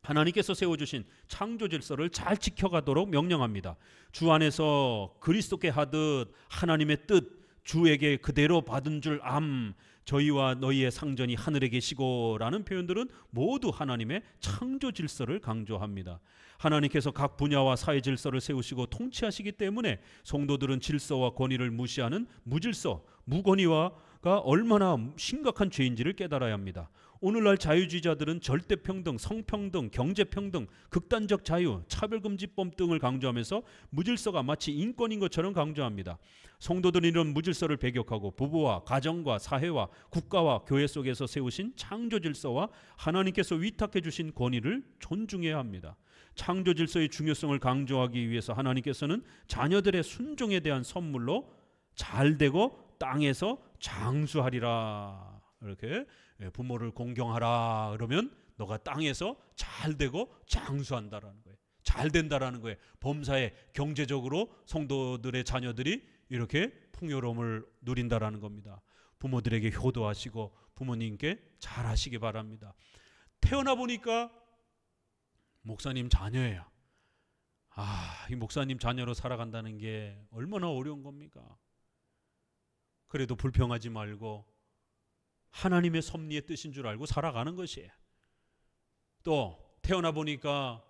하나님께서 세워주신 창조 질서를 잘 지켜가도록 명령합니다. 주 안에서 그리스도께 하듯 하나님의 뜻, 주에게 그대로 받은 줄 암, 저희와 너희의 상전이 하늘에 계시고 라는 표현들은 모두 하나님의 창조 질서를 강조합니다. 하나님께서 각 분야와 사회 질서를 세우시고 통치하시기 때문에 성도들은 질서와 권위를 무시하는 무질서, 무권위가 얼마나 심각한 죄인지를 깨달아야 합니다. 오늘날 자유주의자들은 절대평등, 성평등, 경제평등, 극단적 자유, 차별금지법 등을 강조하면서 무질서가 마치 인권인 것처럼 강조합니다. 성도들은 이런 무질서를 배격하고 부부와 가정과 사회와 국가와 교회 속에서 세우신 창조 질서와 하나님께서 위탁해 주신 권위를 존중해야 합니다. 창조 질서의 중요성을 강조하기 위해서 하나님께서는 자녀들의 순종에 대한 선물로 잘되고 땅에서 장수하리라, 이렇게 부모를 공경하라 그러면 너가 땅에서 잘되고 장수한다라는 거예요. 잘된다라는 거예요. 범사에 경제적으로 성도들의 자녀들이 이렇게 풍요로움을 누린다라는 겁니다. 부모들에게 효도하시고 부모님께 잘하시기 바랍니다. 태어나 보니까 목사님 자녀예요. 이 목사님 자녀로 살아간다는 게 얼마나 어려운 겁니까? 그래도 불평하지 말고 하나님의 섭리의 뜻인 줄 알고 살아가는 것이에요. 또 태어나 보니까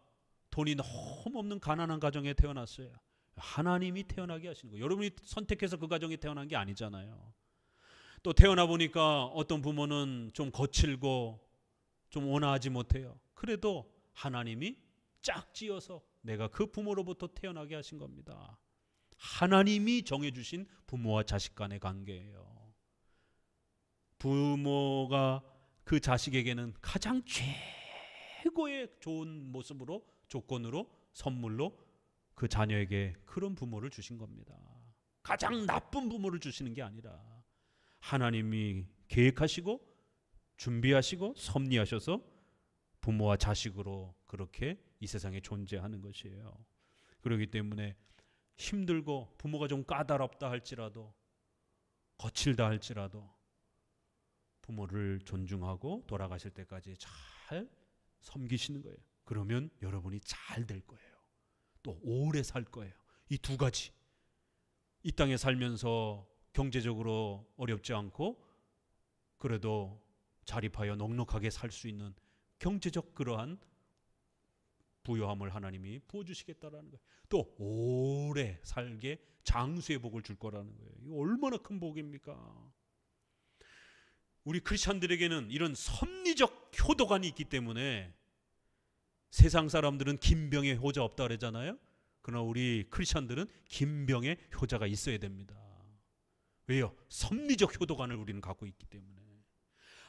돈이 너무 없는 가난한 가정에 태어났어요. 하나님이 태어나게 하시는 거예요. 여러분이 선택해서 그 가정에 태어난 게 아니잖아요. 또 태어나 보니까 어떤 부모는 좀 거칠고 좀 온화하지 못해요. 그래도 하나님이 짝지어서 내가 그 부모로부터 태어나게 하신 겁니다. 하나님이 정해주신 부모와 자식 간의 관계예요. 부모가 그 자식에게는 가장 최고의 좋은 모습으로, 조건으로, 선물로 그 자녀에게 그런 부모를 주신 겁니다. 가장 나쁜 부모를 주시는 게 아니라 하나님이 계획하시고 준비하시고 섭리하셔서 부모와 자식으로 그렇게 이 세상에 존재하는 것이에요. 그렇기 때문에 힘들고 부모가 좀 까다롭다 할지라도, 거칠다 할지라도 부모를 존중하고 돌아가실 때까지 잘 섬기시는 거예요. 그러면 여러분이 잘 될 거예요. 또 오래 살 거예요. 이 두 가지, 이 땅에 살면서 경제적으로 어렵지 않고 그래도 자립하여 넉넉하게 살 수 있는 경제적 그러한 부요함을 하나님이 부어주시겠다라는 거예요. 또 오래 살게 장수의 복을 줄 거라는 거예요. 이거 얼마나 큰 복입니까? 우리 크리스찬들에게는 이런 섭리적 효도관이 있기 때문에 세상 사람들은 김병의 효자 없다 그러잖아요. 그러나 우리 크리스찬들은 김병의 효자가 있어야 됩니다. 왜요? 섭리적 효도관을 우리는 갖고 있기 때문에.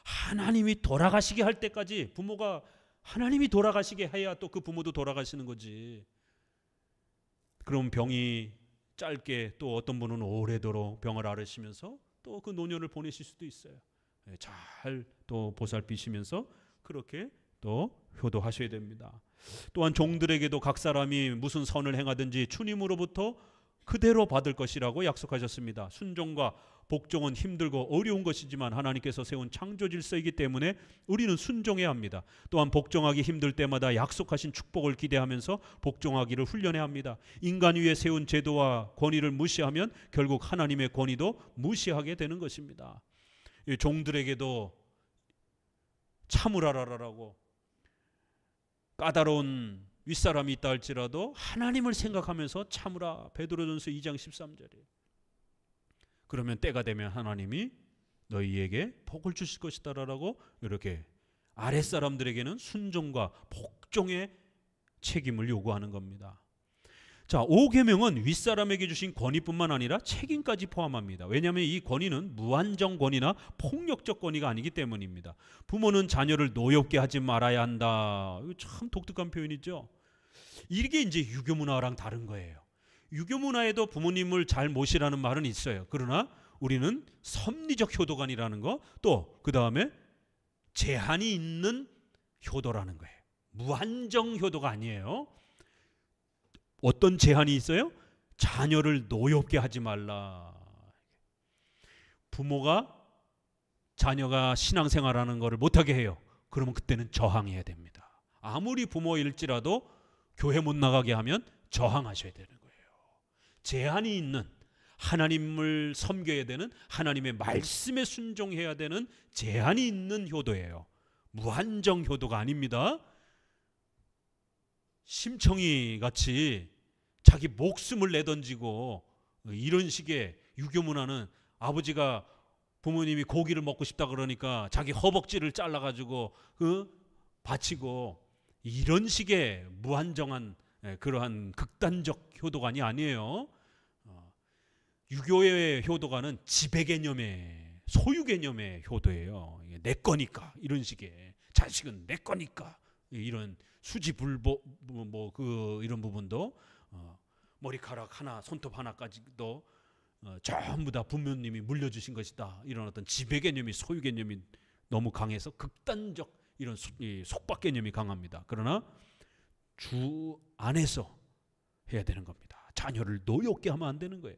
하나님이 돌아가시게 할 때까지, 부모가 하나님이 돌아가시게 해야 또 그 부모도 돌아가시는 거지. 그럼 병이 짧게, 또 어떤 분은 오래도록 병을 앓으시면서 또 그 노년을 보내실 수도 있어요. 잘 또 보살피시면서 그렇게 또 효도하셔야 됩니다. 또한 종들에게도 각 사람이 무슨 선을 행하든지 주님으로부터 그대로 받을 것이라고 약속하셨습니다. 순종과 복종은 힘들고 어려운 것이지만 하나님께서 세운 창조 질서이기 때문에 우리는 순종해야 합니다. 또한 복종하기 힘들 때마다 약속하신 축복을 기대하면서 복종하기를 훈련해야 합니다. 인간 위에 세운 제도와 권위를 무시하면 결국 하나님의 권위도 무시하게 되는 것입니다. 종들에게도 참으라라라고 까다로운 윗사람이 있다 할지라도 하나님을 생각하면서 참으라. 베드로전서 2장 13절이에요. 그러면 때가 되면 하나님이 너희에게 복을 주실 것이다라고 이렇게 아랫사람들에게는 순종과 복종의 책임을 요구하는 겁니다. 자, 5계명은 윗사람에게 주신 권위뿐만 아니라 책임까지 포함합니다. 왜냐하면 이 권위는 무한정 권위나 폭력적 권위가 아니기 때문입니다. 부모는 자녀를 노엽게 하지 말아야 한다. 이거 참 독특한 표현이죠. 이게 이제 유교 문화랑 다른 거예요. 유교 문화에도 부모님을 잘 모시라는 말은 있어요. 그러나 우리는 섭리적 효도관이라는 거, 또 그 다음에 제한이 있는 효도라는 거예요. 무한정 효도가 아니에요. 어떤 제한이 있어요? 자녀를 노엽게 하지 말라. 부모가 자녀가 신앙생활하는 것을 못하게 해요. 그러면 그때는 저항해야 됩니다. 아무리 부모일지라도 교회 못 나가게 하면 저항하셔야 되는 거예요. 제한이 있는, 하나님을 섬겨야 되는, 하나님의 말씀에 순종해야 되는 제한이 있는 효도예요. 무한정 효도가 아닙니다. 심청이 같이 자기 목숨을 내던지고 이런 식의 유교 문화는, 아버지가 부모님이 고기를 먹고 싶다 그러니까 자기 허벅지를 잘라가지고 바치고, 이런 식의 무한정한 그러한 극단적 효도관이 아니에요. 유교의 효도관은 지배 개념의, 소유 개념의 효도예요. 내 거니까, 이런 식의, 자식은 내 거니까, 이런 수지불보 이런 부분도 머리카락 하나, 손톱 하나까지도 전부 다 부모님이 물려주신 것이다. 이런 어떤 지배 개념이, 소유 개념이 너무 강해서 극단적 이런 속박 개념이 강합니다. 그러나 주 안에서 해야 되는 겁니다. 자녀를 노엽게 하면 안 되는 거예요.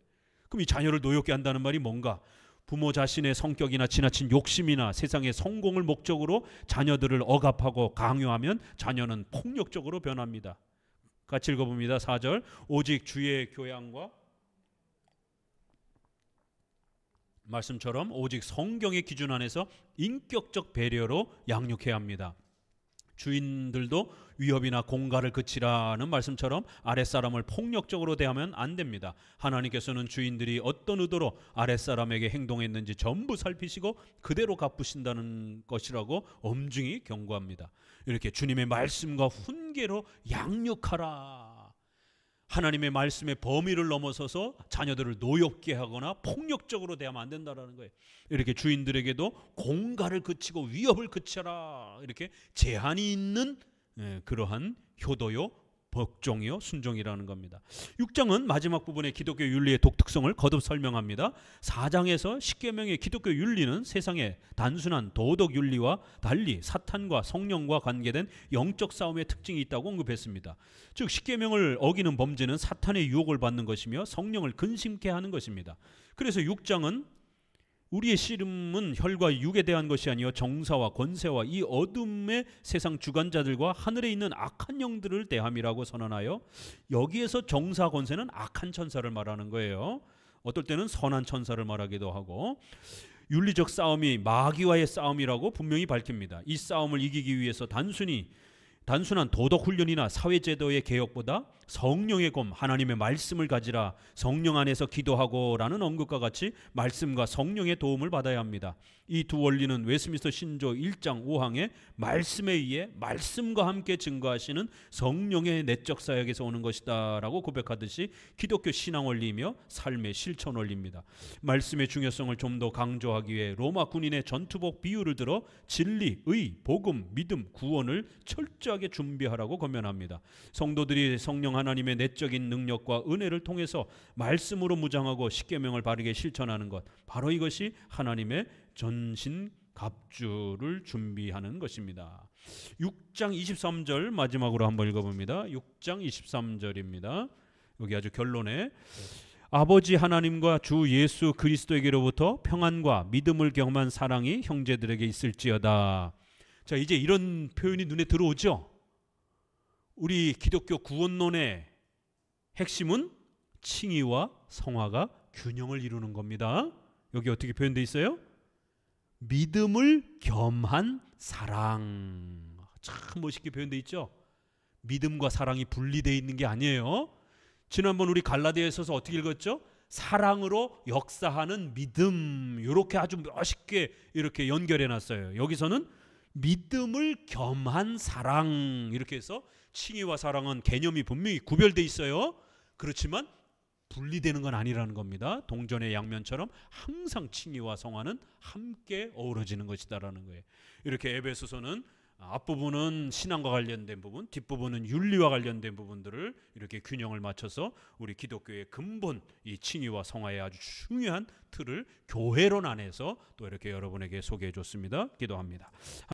그럼 이 자녀를 노엽게 한다는 말이 뭔가? 부모 자신의 성격이나 지나친 욕심이나 세상의 성공을 목적으로 자녀들을 억압하고 강요하면 자녀는 폭력적으로 변합니다. 같이 읽어봅니다. 4절. 오직 주의 교양과, 말씀처럼 오직 성경의 기준 안에서 인격적 배려로 양육해야 합니다. 주인들도 위협이나 공갈을 그치라는 말씀처럼 아랫사람을 폭력적으로 대하면 안 됩니다. 하나님께서는 주인들이 어떤 의도로 아랫사람에게 행동했는지 전부 살피시고 그대로 갚으신다는 것이라고 엄중히 경고합니다. 이렇게 주님의 말씀과 훈계로 양육하라. 하나님의 말씀의 범위를 넘어서서 자녀들을 노엽게 하거나 폭력적으로 대하면 안 된다는 거예요. 이렇게 주인들에게도 공갈을 그치고 위협을 그쳐라. 이렇게 제한이 있는 그러한 효도요, 복종이요, 순종이라는 겁니다. 6장은 마지막 부분에 기독교 윤리의 독특성을 거듭 설명합니다. 4장에서 10계명의 기독교 윤리는 세상의 단순한 도덕 윤리와 달리 사탄과 성령과 관계된 영적 싸움의 특징이 있다고 언급했습니다. 즉 10계명을 어기는 범죄는 사탄의 유혹을 받는 것이며 성령을 근심케 하는 것입니다. 그래서 6장은 우리의 씨름은 혈과 육에 대한 것이 아니요 정사와 권세와 이 어둠의 세상 주관자들과 하늘에 있는 악한 영들을 대함이라고 선언하여, 여기에서 정사 권세는 악한 천사를 말하는 거예요. 어떨 때는 선한 천사를 말하기도 하고, 윤리적 싸움이 마귀와의 싸움이라고 분명히 밝힙니다. 이 싸움을 이기기 위해서 단순한 도덕 훈련이나 사회제도의 개혁보다 성령의 검, 하나님의 말씀을 가지라, 성령 안에서 기도하고 라는 언급과 같이 말씀과 성령의 도움을 받아야 합니다. 이 두 원리는 웨스민스터 신조 1장 5항에 말씀에 의해 말씀과 함께 증거하시는 성령의 내적 사역에서 오는 것이다 라고 고백하듯이 기독교 신앙 원리이며 삶의 실천 원리입니다. 말씀의 중요성을 좀 더 강조하기 위해 로마 군인의 전투복 비유를 들어 진리, 의, 복음, 믿음, 구원을 철저하게 준비하라고 권면합니다. 성도들이 성령 하나님의 내적인 능력과 은혜를 통해서 말씀으로 무장하고 십계명을 바르게 실천하는 것, 바로 이것이 하나님의 전신 갑주를 준비하는 것입니다. 6장 23절 마지막으로 한번 읽어봅니다. 6장 23절입니다. 여기 아주 결론에 아버지 하나님과 주 예수 그리스도에게로부터 평안과 믿음을 경험한 사랑이 형제들에게 있을지어다. 자, 이제 이런 표현이 눈에 들어오죠? 우리 기독교 구원론의 핵심은 칭의와 성화가 균형을 이루는 겁니다. 여기 어떻게 표현되어 있어요? 믿음을 겸한 사랑. 참 멋있게 표현되어 있죠? 믿음과 사랑이 분리되어 있는 게 아니에요. 지난번 우리 갈라디아서서 어떻게 읽었죠? 사랑으로 역사하는 믿음, 이렇게 아주 멋있게 이렇게 연결해 놨어요. 여기서는 믿음을 겸한 사랑, 이렇게 해서 칭의와 사랑은 개념이 분명히 구별돼 있어요. 그렇지만 분리되는 건 아니라는 겁니다. 동전의 양면처럼 항상 칭의와 성화는 함께 어우러지는 것이다라는 거예요. 이렇게 에베소서는 앞부분은 신앙과 관련된 부분, 뒷부분은 윤리와 관련된 부분들을 이렇게 균형을 맞춰서 우리 기독교의 근본, 이 칭의와 성화의 아주 중요한 틀을 교회론 안에서 또 이렇게 여러분에게 소개해 줬습니다. 기도합니다.